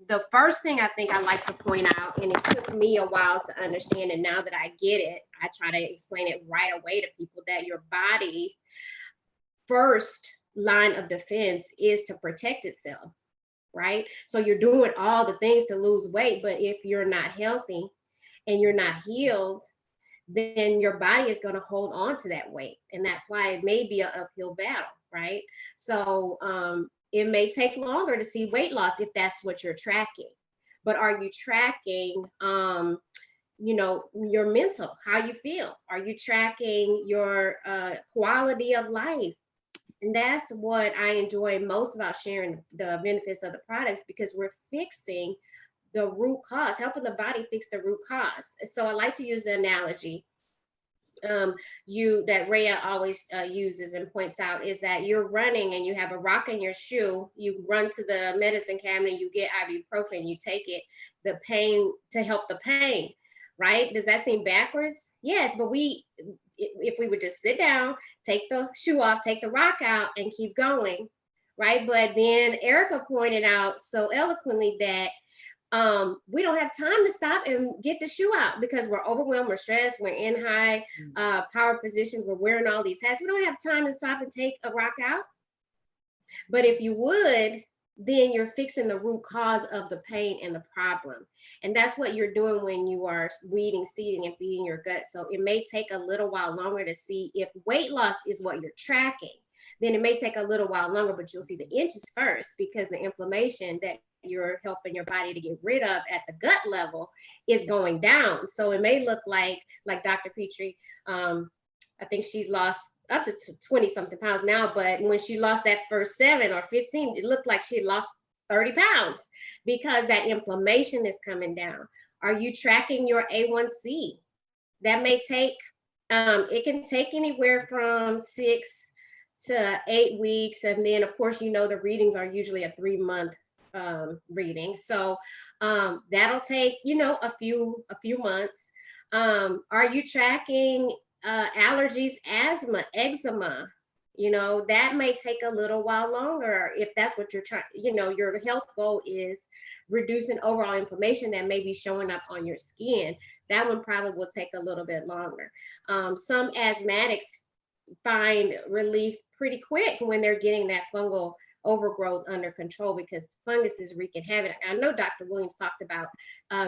the first thing I think I like to point out, and it took me a while to understand, and now that I get it, I try to explain it right away to people, that your body first line of defense is to protect itself, right? So you're doing all the things to lose weight, but if you're not healthy and you're not healed, then your body is going to hold on to that weight. And that's why it may be an uphill battle, right? So it may take longer to see weight loss if that's what you're tracking. But are you tracking, you know, your mental, how you feel? Are you tracking your quality of life? And that's what I enjoy most about sharing the benefits of the products, because we're fixing the root cause, helping the body fix the root cause. So I like to use the analogy that Rhea always uses and points out, is that you're running and you have a rock in your shoe. You run to the medicine cabinet, you get ibuprofen, you take it, the pain, to help the pain, right? Does that seem backwards? Yes, but if we would just sit down, take the shoe off, take the rock out, and keep going, right? But then Erica pointed out so eloquently that we don't have time to stop and get the shoe out because we're overwhelmed, we're stressed, we're in high power positions, we're wearing all these hats. We don't have time to stop and take a rock out. But if you would, then you're fixing the root cause of the pain and the problem. And that's what you're doing when you are weeding, seeding, and feeding your gut. So it may take a little while longer to see if weight loss is what you're tracking. Then it may take a little while longer, but you'll see the inches first because the inflammation that you're helping your body to get rid of at the gut level is going down. So it may look like Dr. Petrie, I think she lost up to 20 something pounds now, but when she lost that first 7 or 15, it looked like she had lost 30 pounds because that inflammation is coming down. Are you tracking your A1C? That may take, it can take anywhere from 6 to 8 weeks. And then of course, you know, the readings are usually a 3-month reading. So that'll take, you know, a few months. Are you tracking allergies, asthma, eczema? You know, that may take a little while longer if that's what you're trying, you know, your health goal is reducing overall inflammation that may be showing up on your skin. That one probably will take a little bit longer. Some asthmatics find relief pretty quick when they're getting that fungal overgrowth under control because fungus is wreaking havoc. I know Dr. Williams talked about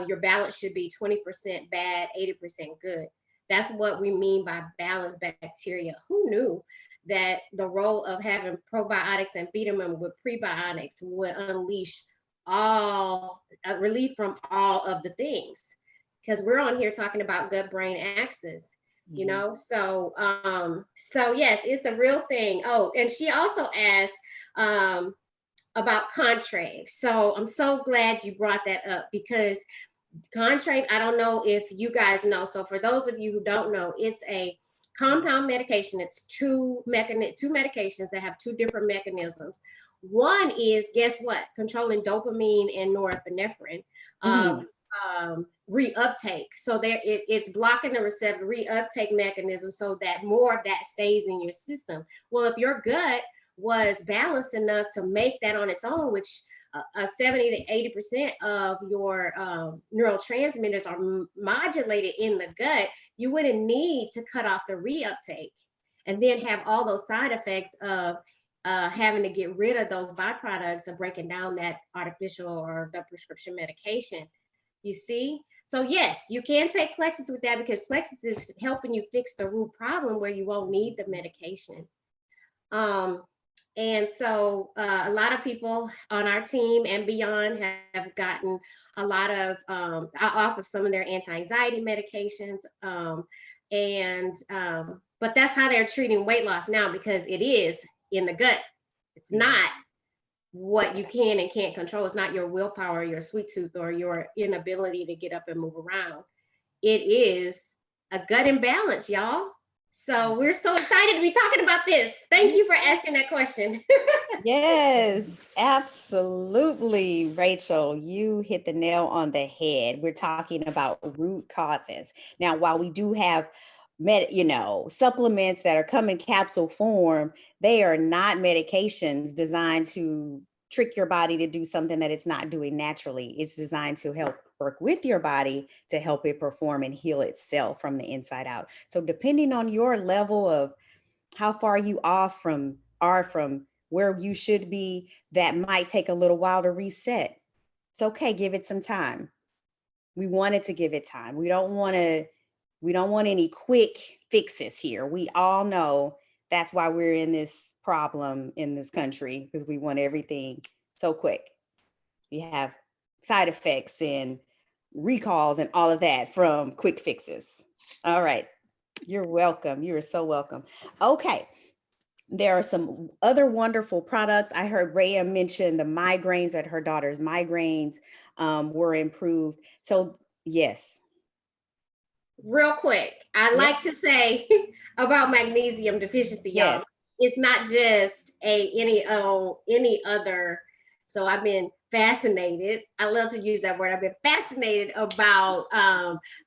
your balance should be 20% bad, 80% good. That's what we mean by balanced bacteria. Who knew that the role of having probiotics and feeding them with prebiotics would unleash all relief from all of the things? Because we're on here talking about gut-brain axis, you know? So yes, it's a real thing. Oh, and she also asked about Contrave. So I'm so glad you brought that up because Contrave, I don't know if you guys know. So for those of you who don't know, it's a compound medication. It's two medications that have 2 different mechanisms. One is, guess what? Controlling dopamine and norepinephrine reuptake. So it's blocking the receptor reuptake mechanism so that more of that stays in your system. Well, if your gut was balanced enough to make that on its own, which 70 to 80% of your neurotransmitters are modulated in the gut, you wouldn't need to cut off the reuptake and then have all those side effects of having to get rid of those byproducts of breaking down that artificial or the prescription medication. You see? So yes, you can take Plexus with that because Plexus is helping you fix the root problem where you won't need the medication. And so a lot of people on our team and beyond have gotten a lot of off of some of their anti-anxiety medications. But that's how they're treating weight loss now because it is in the gut. It's not what you can and can't control. It's not your willpower, your sweet tooth, or your inability to get up and move around. It is a gut imbalance, y'all. So we're so excited to be talking about this. Thank you for asking that question. Yes, absolutely, Rachel. You hit the nail on the head. We're talking about root causes. Now, while we do have supplements that are come in capsule form, they are not medications designed to trick your body to do something that it's not doing naturally. It's designed to help work with your body to help it perform and heal itself from the inside out. So depending on your level of how far you are from where you should be, that might take a little while to reset. It's okay, give it some time. We wanted to give it time. We don't want any quick fixes here. We all know that's why we're in this problem in this country, because we want everything so quick. We have side effects and recalls and all of that from quick fixes. All right. You're welcome. You are so welcome. Okay. There are some other wonderful products. I heard Rhea mention the migraines, that her daughter's migraines were improved. So yes. Real quick, I like to say about magnesium deficiency, y'all. Yes. It's not just any other. So I've been fascinated. I love to use that word. I've been fascinated about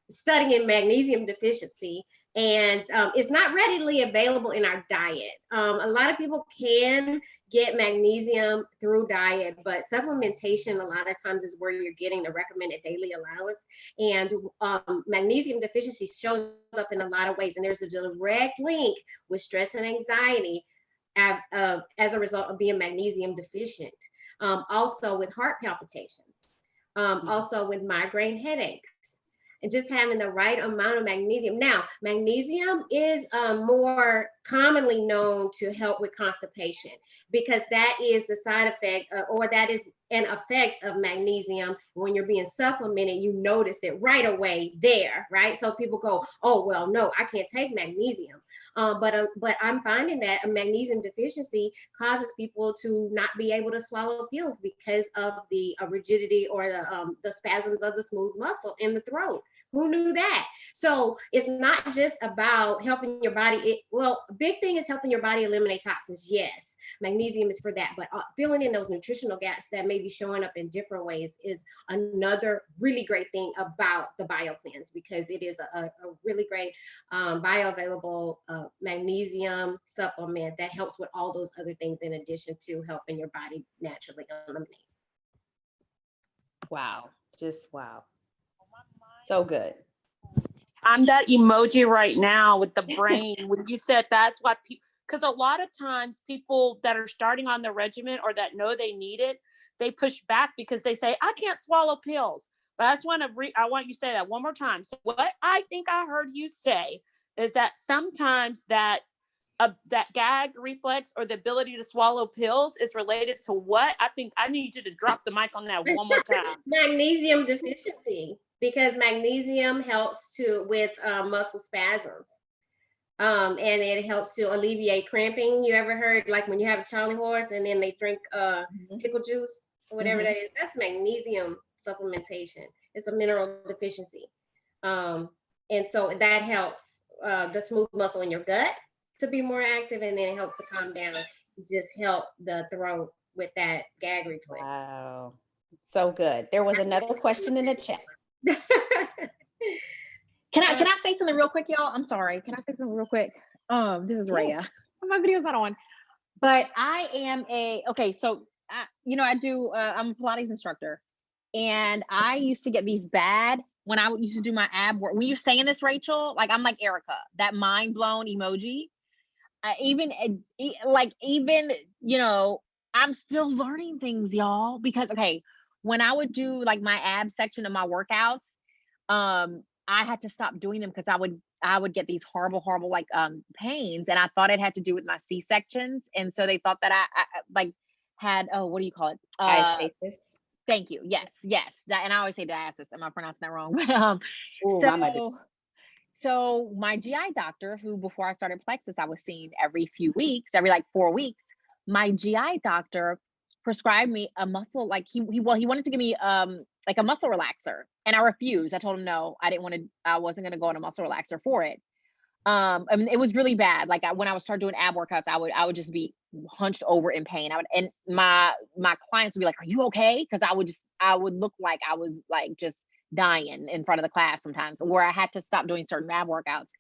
studying magnesium deficiency And it's not readily available in our diet. A lot of people can get magnesium through diet, but supplementation a lot of times is where you're getting the recommended daily allowance. And magnesium deficiency shows up in a lot of ways, and there's a direct link with stress and anxiety as a result of being magnesium deficient. Also with heart palpitations, also with migraine headaches, and just having the right amount of magnesium. Now, magnesium is more commonly known to help with constipation, because that is the side effect or that is an effect of magnesium. When you're being supplemented, you notice it right away there, right? So people go, oh, well, no, I can't take magnesium. But I'm finding that a magnesium deficiency causes people to not be able to swallow pills because of the rigidity or the spasms of the smooth muscle in the throat. Who knew that? So it's not just about helping your body. Well, a big thing is helping your body eliminate toxins. Yes, magnesium is for that. But filling in those nutritional gaps that may be showing up in different ways is another really great thing about the BioCleanse, because it is a really great bioavailable magnesium supplement that helps with all those other things in addition to helping your body naturally eliminate. Wow. Just wow. So good. I'm that emoji right now with the brain when you said that's what people, because a lot of times people that are starting on the regimen or that know they need it, they push back because they say, I can't swallow pills. But I just want to I want you to say that one more time. So what I think I heard you say is that sometimes that gag reflex or the ability to swallow pills is related to what? I think I need you to drop the mic on that one more time. Magnesium deficiency, because magnesium helps with muscle spasms. And it helps to alleviate cramping. You ever heard, like, when you have a Charlie horse and then they drink pickle juice or whatever that is? That's magnesium supplementation. It's a mineral deficiency. And so that helps the smooth muscle in your gut to be more active, and then it helps to calm down, just help the throat with that gag reflex. Wow. So good. There was another question in the chat. Can I say something real quick, y'all? I'm sorry. Can I say something real quick? This is Raya. Yes. My video's not on, but I am I do, I'm a Pilates instructor, and I used to get these bad when I used to do my ab work. When you're saying this, Rachel, like, I'm like Erica, that mind blown emoji. I'm still learning things, y'all, because, okay, when I would do like my ab section of my workouts, I had to stop doing them because I would get these horrible like pains, and I thought it had to do with my C-sections, and so they thought that I like had, what do you call it? Diastasis. Thank you. Yes. That, and I always say diastasis. Am I pronouncing that wrong? But so my GI doctor, who before I started Plexus, I was seeing every few weeks, every like 4 weeks, my GI doctor prescribed me a muscle, like he wanted to give me like a muscle relaxer, and I refused. I told him no, I wasn't going to go on a muscle relaxer for it. I mean, it was really bad. Like when I would start doing ab workouts, I would just be hunched over in pain. And my clients would be like, "Are you okay?" Because I would look like I was like just dying in front of the class sometimes, where I had to stop doing certain ab workouts.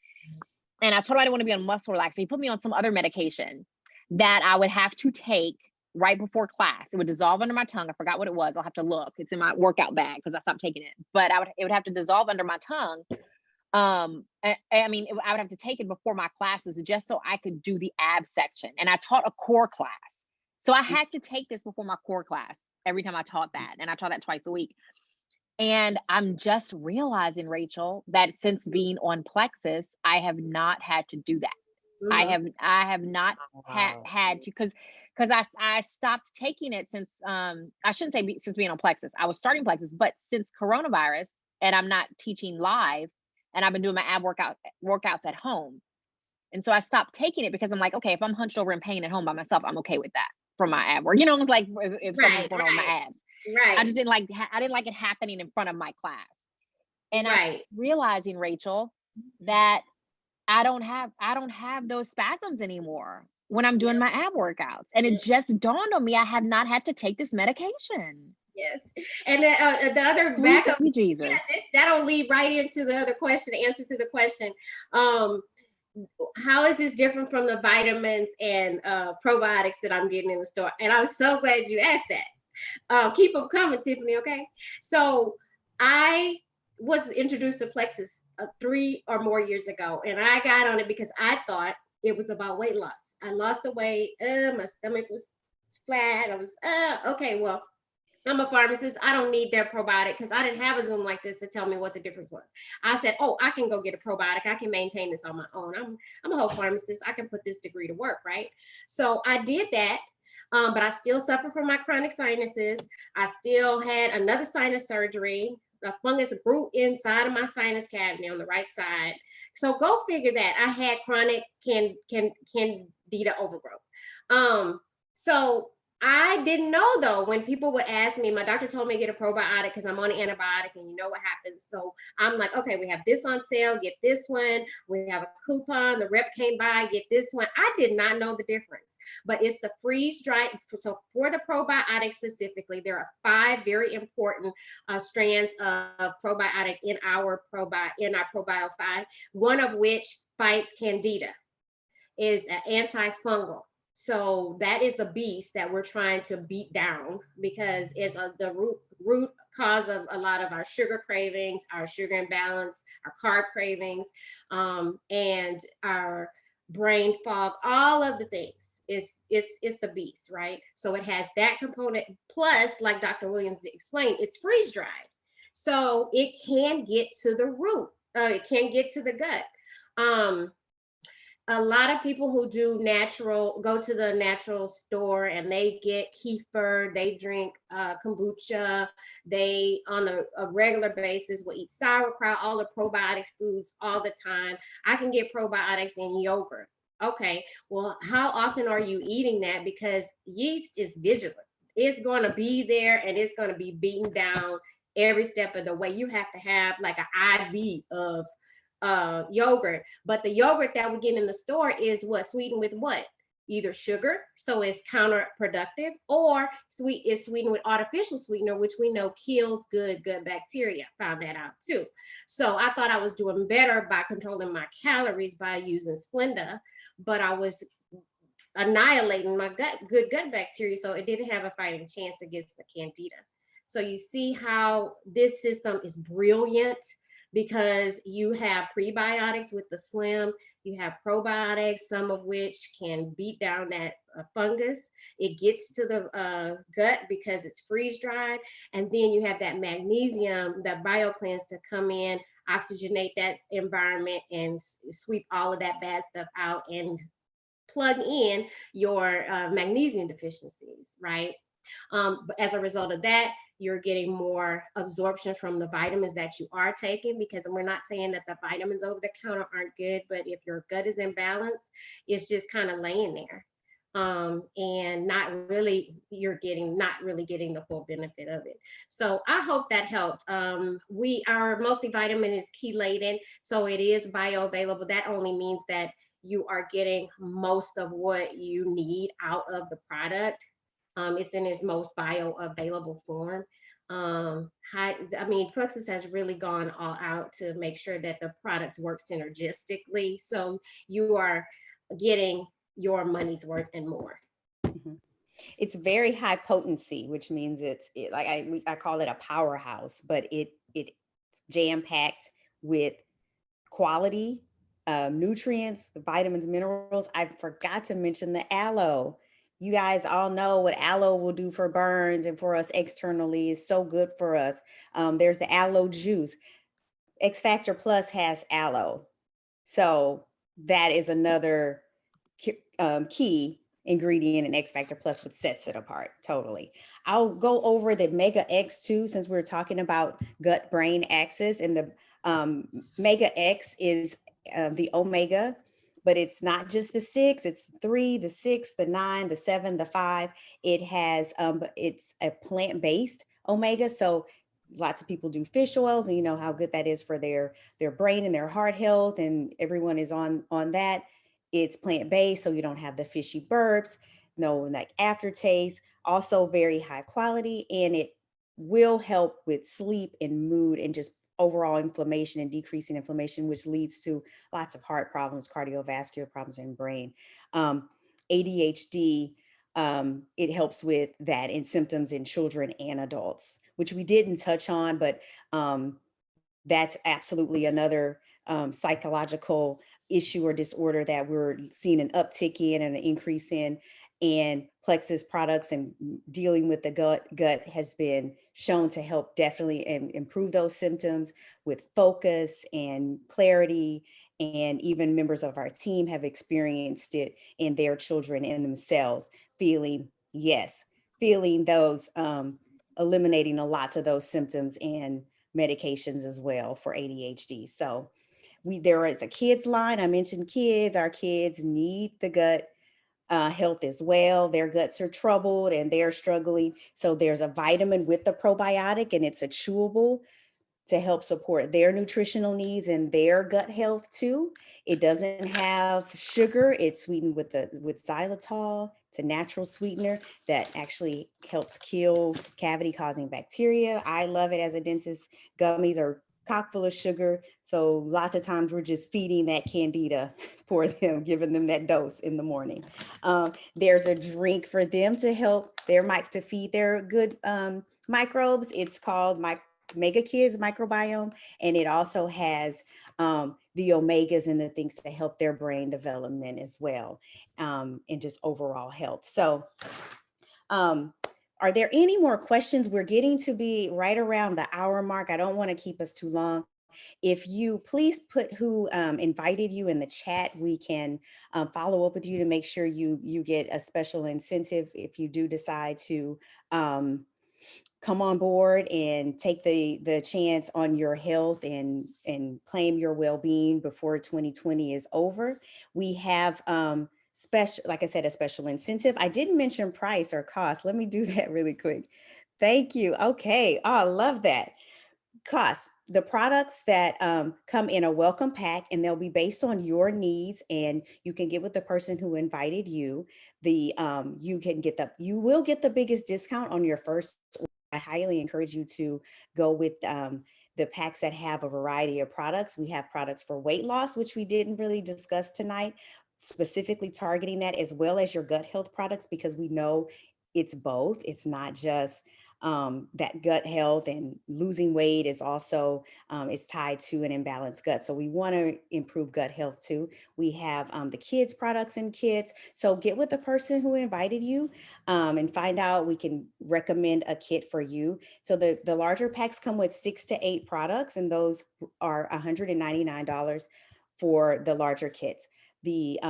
And I told him I didn't want to be on a muscle relaxer. He put me on some other medication that I would have to take right before class. It would dissolve under my tongue. I forgot what it was. I'll have to look. It's in my workout bag because I stopped taking it. But it would have to dissolve under my tongue. I would have to take it before my classes just so I could do the ab section. And I taught a core class. So I had to take this before my core class every time I taught that. And I taught that twice a week. And I'm just realizing, Rachel, that since being on Plexus, I have not had to do that. Mm-hmm. I have not had to, because I stopped taking it since, I shouldn't say since being on Plexus. I was starting Plexus, but since coronavirus, and I'm not teaching live, and I've been doing my ab workouts at home. And so I stopped taking it because I'm like, okay, if I'm hunched over in pain at home by myself, I'm okay with that for my ab work. You know, it's like if something's going on with my abs. Right. I just didn't like it happening in front of my class. And I was realizing, Rachel, that I don't have those spasms anymore when I'm doing my ab workouts. And it just dawned on me, I have not had to take this medication. Yes. And the other Sweet backup, baby Jesus. that'll lead right into the other question, the answer to the question. How is this different from the vitamins and probiotics that I'm getting in the store? And I'm so glad you asked that. Keep them coming, Tiffany, okay? So I was introduced to Plexus 3 or more years ago, and I got on it because I thought it was about weight loss. I lost the weight, my stomach was flat. I was, okay, well, I'm a pharmacist. I don't need their probiotic because I didn't have a Zoom like this to tell me what the difference was. I said, oh, I can go get a probiotic. I can maintain this on my own. I'm a whole pharmacist. I can put this degree to work, right? So I did that. But I still suffer from my chronic sinuses. I still had another sinus surgery. The fungus grew inside of my sinus cavity on the right side. So go figure that. I had chronic candida overgrowth. So I didn't know though, when people would ask me, my doctor told me to get a probiotic because I'm on an antibiotic and you know what happens. So I'm like, okay, we have this on sale, get this one. We have a coupon, the rep came by, get this one. I did not know the difference, but it's the freeze dried. So for the probiotic specifically, there are 5 very important strands of probiotic in our ProBio 5, one of which fights candida, is an antifungal. So that is the beast that we're trying to beat down because it's the root cause of a lot of our sugar cravings, our sugar imbalance, our carb cravings, and our brain fog. All of the things it's the beast, right? So it has that component. Plus, like Dr. Williams explained, it's freeze dried, so it can get to the root. It can get to the gut. A lot of people who do natural go to the natural store and they get kefir, they drink kombucha, they on a regular basis will eat sauerkraut, all the probiotics foods all the time. I can get probiotics in yogurt. Okay, well, how often are you eating that? Because yeast is vigilant. It's going to be there and it's going to be beaten down every step of the way. You have to have like an IV of yogurt, but the yogurt that we get in the store is what sweetened with what? Either sugar, so it's counterproductive, or it's sweetened with artificial sweetener, which we know kills good gut bacteria. Found that out too. So I thought I was doing better by controlling my calories by using Splenda, but I was annihilating my good gut bacteria, so it didn't have a fighting chance against the candida. So you see how this system is brilliant, because you have prebiotics with the Slim, you have probiotics, some of which can beat down that fungus. It gets to the gut because it's freeze dried. And then you have that magnesium, that BioCleanse to come in, oxygenate that environment and sweep all of that bad stuff out and plug in your magnesium deficiencies, right? But as a result of that, you're getting more absorption from the vitamins that you are taking, because we're not saying that the vitamins over the counter aren't good, but if your gut is imbalanced, it's just kind of laying there. And you're not really getting the full benefit of it. So I hope that helped. Our multivitamin is chelated, so it is bioavailable. That only means that you are getting most of what you need out of the product. It's in its most bioavailable form. Plexus has really gone all out to make sure that the products work synergistically, so you are getting your money's worth and more. Mm-hmm. It's very high potency, which means I call it a powerhouse, but it's jam-packed with quality nutrients, vitamins, minerals. I forgot to mention the aloe. You guys all know what aloe will do for burns and for us externally. Is so good for us. There's the aloe juice. X Factor Plus has aloe. So that is another key ingredient in X Factor Plus, which sets it apart totally. I'll go over the Mega X too, since we're talking about gut brain axis, and the Mega X is the omega, but it's not just the 6, it's 3, the 6, the 9, the 7, the 5. It has, it's a plant-based omega. So lots of people do fish oils, and you know how good that is for their brain and their heart health, and everyone is on that. It's plant-based, so you don't have the fishy burps, no like aftertaste, also very high quality, and it will help with sleep and mood and just overall inflammation and decreasing inflammation, which leads to lots of heart problems, cardiovascular problems, and brain. ADHD, it helps with that in symptoms in children and adults, which we didn't touch on, but that's absolutely another psychological issue or disorder that we're seeing an uptick in and an increase in. And Plexus products and dealing with the gut has been shown to help definitely improve those symptoms with focus and clarity. And even members of our team have experienced it in their children and themselves, feeling those, eliminating lots of those symptoms and medications as well for ADHD. So there is a kids line. I mentioned kids. Our kids need the gut health as well. Their guts are troubled and they're struggling. So there's a vitamin with the probiotic, and it's a chewable to help support their nutritional needs and their gut health too. It doesn't have sugar. It's sweetened with xylitol. It's a natural sweetener that actually helps kill cavity causing bacteria. I love it as a dentist. Gummies are chock full of sugar. So lots of times we're just feeding that candida for them, giving them that dose in the morning. There's a drink for them to help to feed their good microbes. It's called Mega Kids Microbiome, and it also has the omegas and the things to help their brain development as well, and just overall health. So are there any more questions? We're getting to be right around the hour mark. I don't want to keep us too long. If you please put who invited you in the chat, we can follow up with you to make sure you get a special incentive if you do decide to come on board and take the chance on your health and claim your well-being before 2020 is over. We have special, like I said, a special incentive. I didn't mention price or cost. Let me do that really quick. Thank you. Okay. Oh, I love that. Cost. The products that come in a welcome pack, and they'll be based on your needs, and you can get with the person who invited you. You will get the biggest discount on your first. I highly encourage you to go with the packs that have a variety of products. We have products for weight loss, which we didn't really discuss tonight, specifically targeting that, as well as your gut health products, because we know it's both. It's not just that gut health, and losing weight is also is tied to an imbalanced gut. So we want to improve gut health too. We have the kids products and kits. So get with the person who invited you and find out. We can recommend a kit for you. So the larger packs come with 6 to 8 products, and those are $199 for the larger kits. The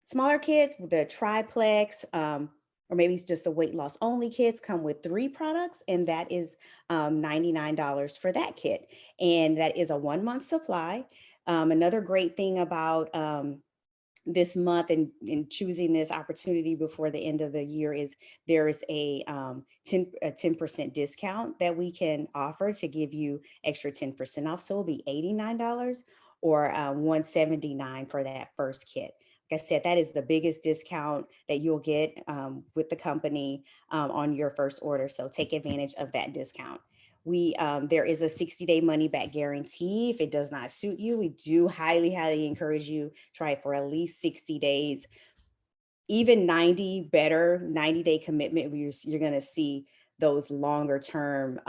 smaller kits, the triplex, or maybe it's just the weight loss only kits, come with 3 products, and that is $99 for that kit. And that is a 1-month supply. Another great thing about this month and choosing this opportunity before the end of the year is there is a 10% discount that we can offer to give you extra 10% off. So it'll be $89 or $179 for that first kit. Like I said, that is the biggest discount that you'll get with the company on your first order. So take advantage of that discount. There is a 60-day money back guarantee. If it does not suit you, we do highly encourage you try it for at least 60 days, even 90 better, 90-day commitment. You're going to see those longer term,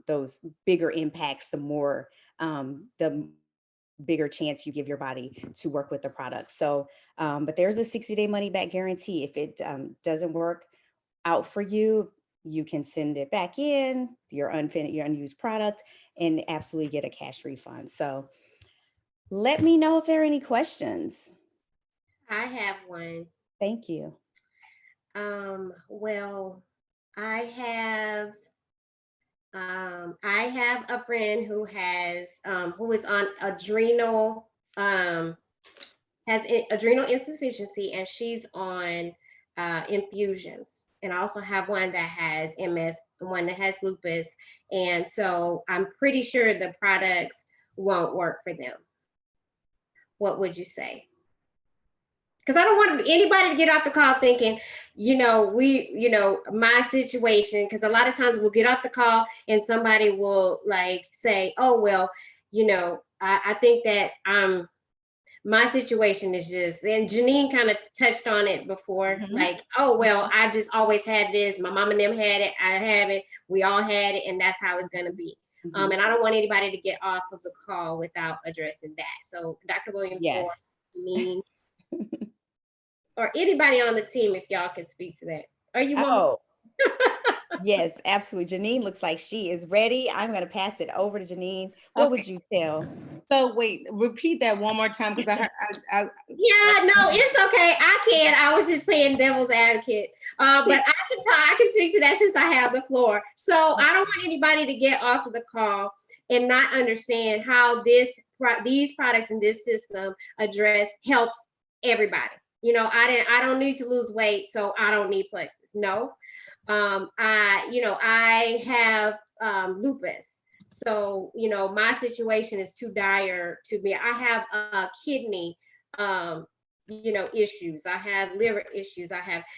those bigger impacts, the bigger chance you give your body to work with the product. So, but there's a 60-day money back guarantee. If it doesn't work out for you, you can send it back in, your unused product, and absolutely get a cash refund. So let me know if there are any questions. I have one. Thank you. Well, I have a friend who is on adrenal, has adrenal insufficiency, and she's on infusions. And I also have one that has MS, one that has lupus. And so I'm pretty sure the products won't work for them. What would you say? Because I don't want anybody to get off the call thinking, my situation, because a lot of times we'll get off the call and somebody will like say, oh, well, I think that my situation is just, and Janine kind of touched on it before, like, oh, well, I just always had this. My mom and them had it. I have it. We all had it. And that's how it's going to be. And I don't want anybody to get off of the call without addressing that. So Dr. Williams, or Janine, or anybody on the team, if y'all can speak to that. Are you? Yes, absolutely. Janine looks like she is ready. I'm going to pass it over to Janine. What would you tell? So wait, repeat that one more time, because Yeah, no, it's okay. I was just playing devil's advocate. But I can speak to that since I have the floor. So I don't want anybody to get off of the call and not understand how these products in this system helps everybody. I don't need to lose weight, so I don't need Plexus. No. I have lupus. So, my situation is too dire to be. I have kidney issues. I have liver issues.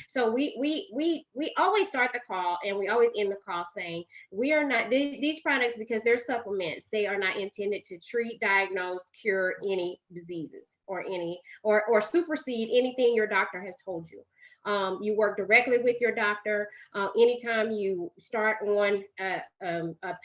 So we always start the call and we always end the call saying we are not these products, because they're supplements. They are not intended to treat, diagnose, cure any diseases or supersede anything your doctor has told you. You work directly with your doctor. Anytime you start on a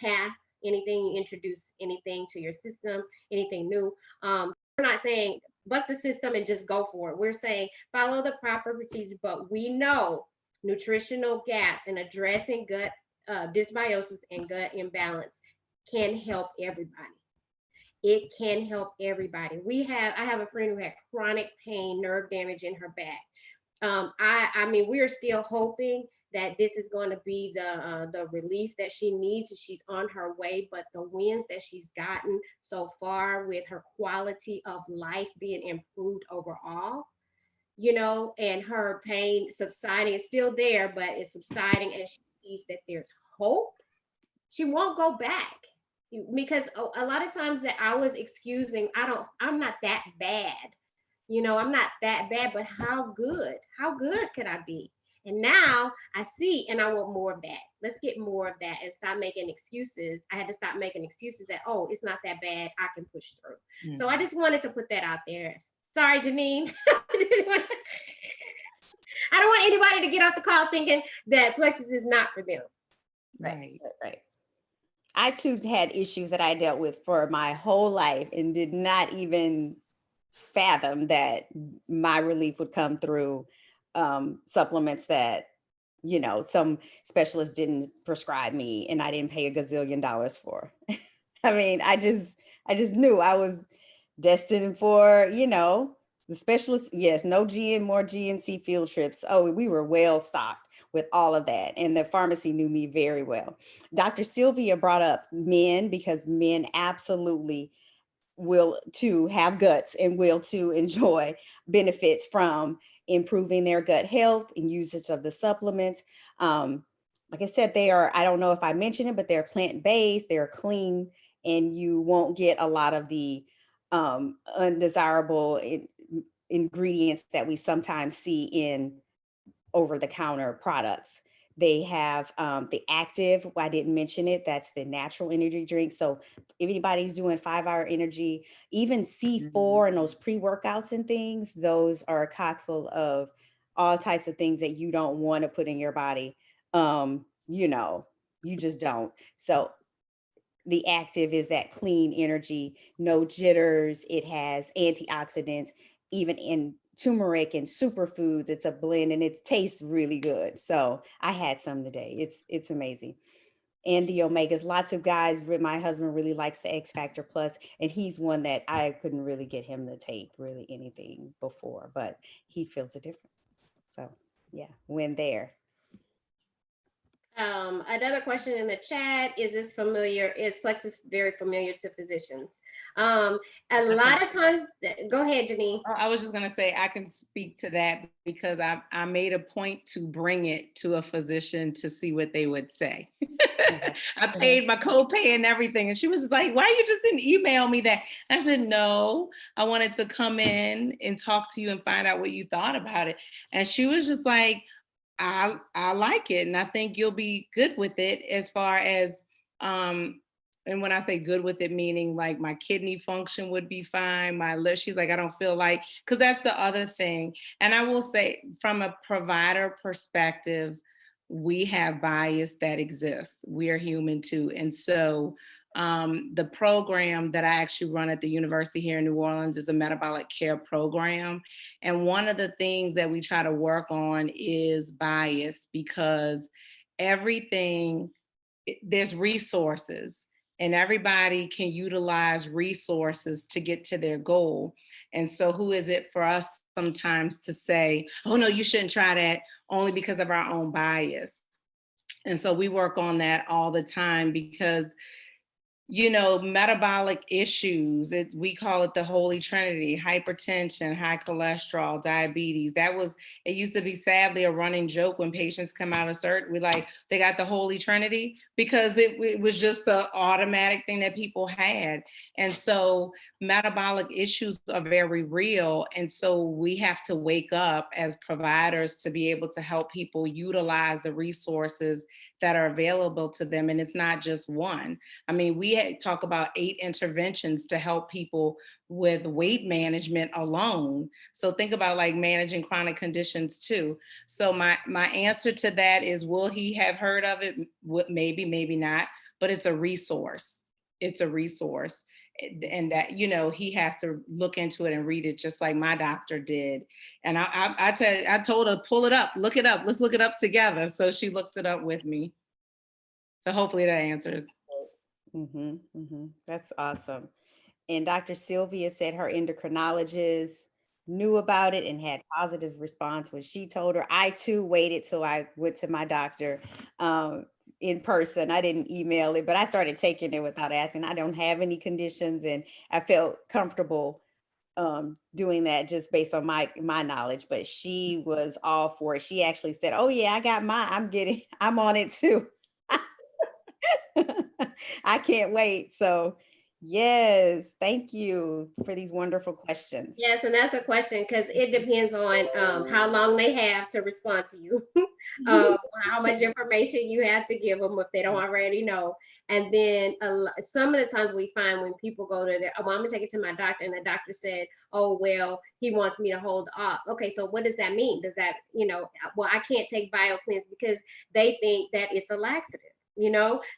path, anything you introduce anything to your system, anything new, we're not saying buck the system and just go for it. We're saying follow the proper procedure, but we know nutritional gaps and addressing gut dysbiosis and gut imbalance can help everybody. It can help everybody. I have a friend who had chronic pain, nerve damage in her back. We are still hoping that this is going to be the relief that she needs. She's on her way, but the wins that she's gotten so far with her quality of life being improved overall, and her pain subsiding, it's still there, but it's subsiding, and she sees that there's hope. She won't go back, because a lot of times that I was excusing, I'm not that bad. I'm not that bad, but how good could I be? And now I see, and I want more of that. Let's get more of that and stop making excuses. I had to stop making excuses that, oh, it's not that bad, I can push through. So I just wanted to put that out there. Sorry, Janine. I don't want anybody to get off the call thinking that Plexus is not for them. Right. I too had issues that I dealt with for my whole life and did not even fathom that my relief would come through supplements that some specialists didn't prescribe me and I didn't pay $1 gazillion for. I just knew I was destined for the specialists. Yes, no more GNC field trips. Oh, we were well stocked with all of that, and the pharmacy knew me very well. Dr. Sylvia brought up men, because men absolutely will to have guts and will to enjoy benefits from improving their gut health and usage of the supplements. Like I said, I don't know if I mentioned it, but they're plant-based, they're clean, and you won't get a lot of the undesirable ingredients that we sometimes see in over-the-counter products. They have the Active. I didn't mention it. That's the natural energy drink. So if anybody's doing 5-hour energy, even C4 and those pre-workouts and things, those are a cock full of all types of things that you don't want to put in your body. You just don't. So the Active is that clean energy, no jitters. It has antioxidants, even in turmeric and superfoods. It's a blend and it tastes really good. So I had some today. It's amazing. And the omegas, lots of guys, my husband really likes the X Factor Plus, and he's one that I couldn't really get him to take really anything before, but he feels a difference. So yeah, win there. Another question in the chat, is Plexus very familiar to physicians? A lot of times, go ahead, Janine. I was just going to say, I can speak to that because I made a point to bring it to a physician to see what they would say. I paid my copay and everything. And she was just like, why you just didn't email me that? I said, no, I wanted to come in and talk to you and find out what you thought about it. And she was just like, I like it, and I think you'll be good with it as far as and when I say good with it, meaning like my kidney function would be fine, my liver, she's like, I don't feel like, because that's the other thing. And I will say from a provider perspective, we have bias that exists. We are human too. And so the program that I actually run at the university here in New Orleans is a metabolic care program. And one of the things that we try to work on is bias, because there's resources and everybody can utilize resources to get to their goal. And so who is it for us sometimes to say, oh no, you shouldn't try that, only because of our own bias. And so we work on that all the time because, you know, metabolic issues, we call it the Holy Trinity: hypertension, high cholesterol, diabetes. It used to be sadly a running joke when patients come out of CERT, we're like, they got the Holy Trinity, because it was just the automatic thing that people had. And so metabolic issues are very real. And so we have to wake up as providers to be able to help people utilize the resources that are available to them. And it's not just one. I mean, we talk about 8 interventions to help people with weight management alone. So think about like managing chronic conditions too. So my answer to that is, will he have heard of it? Maybe, maybe not, but it's a resource. It's a resource. And that, you know, he has to look into it and read it just like my doctor did. And I told her, pull it up, look it up. Let's look it up together. So she looked it up with me. So hopefully that answers. That's awesome. And Dr. Sylvia said her endocrinologist knew about it and had positive response when she told her. I too waited till I went to my doctor in person. I didn't email it, but I started taking it without asking. I don't have any conditions, and I felt comfortable doing that just based on my knowledge. But she was all for it. She actually said, oh yeah, I got I'm on it too. I can't wait. So yes, thank you for these wonderful questions. Yes, and that's a question because it depends on how long they have to respond to you, how much information you have to give them if they don't already know. And then some of the times we find when people go to I'm gonna take it to my doctor, and the doctor said, oh, well, he wants me to hold off. Okay, so what does that mean? Does that, well, I can't take BioCleanse because they think that it's a laxative.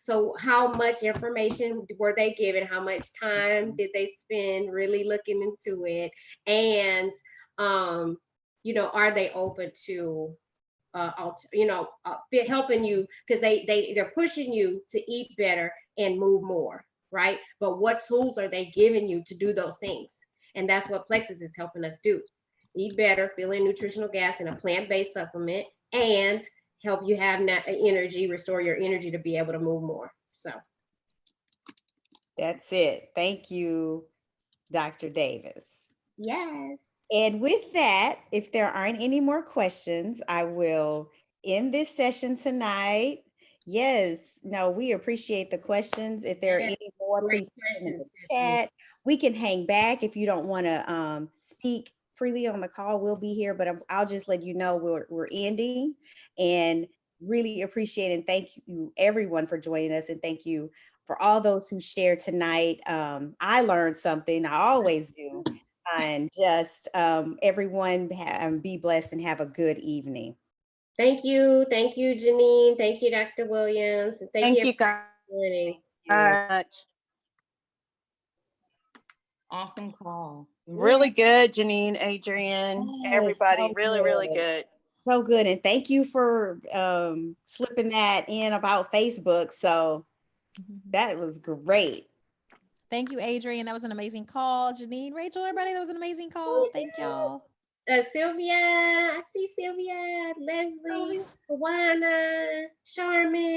So how much information were they given? How much time did they spend really looking into it? And are they open to helping you, because they're pushing you to eat better and move more, right? But what tools are they giving you to do those things? And that's what Plexus is helping us do: eat better, fill in nutritional gas in a plant-based supplement, and help you have energy, restore your energy to be able to move more. So that's it. Thank you, Dr. Davis. Yes. And with that, if there aren't any more questions, I will end this session tonight. Yes, no, we appreciate the questions. If there are any more, please put them in the chat. We can hang back if you don't want to speak freely on the call. We'll be here, but I'll just let you know we're ending, and really appreciate and thank you everyone for joining us, and thank you for all those who shared tonight. I learned something. I always do. And just everyone be blessed and have a good evening. Thank you, Janine. Thank you, Dr. Williams. And thank you guys very much. Awesome call. Really good, Janine, Adrienne, everybody. Really good. So good. And thank you for slipping that in about Facebook. So that was great. Thank you, Adrienne. That was an amazing call. Janine, Rachel, everybody, that was an amazing call. Thank y'all. Sylvia, I see Sylvia, Leslie. Kawana, Charmin.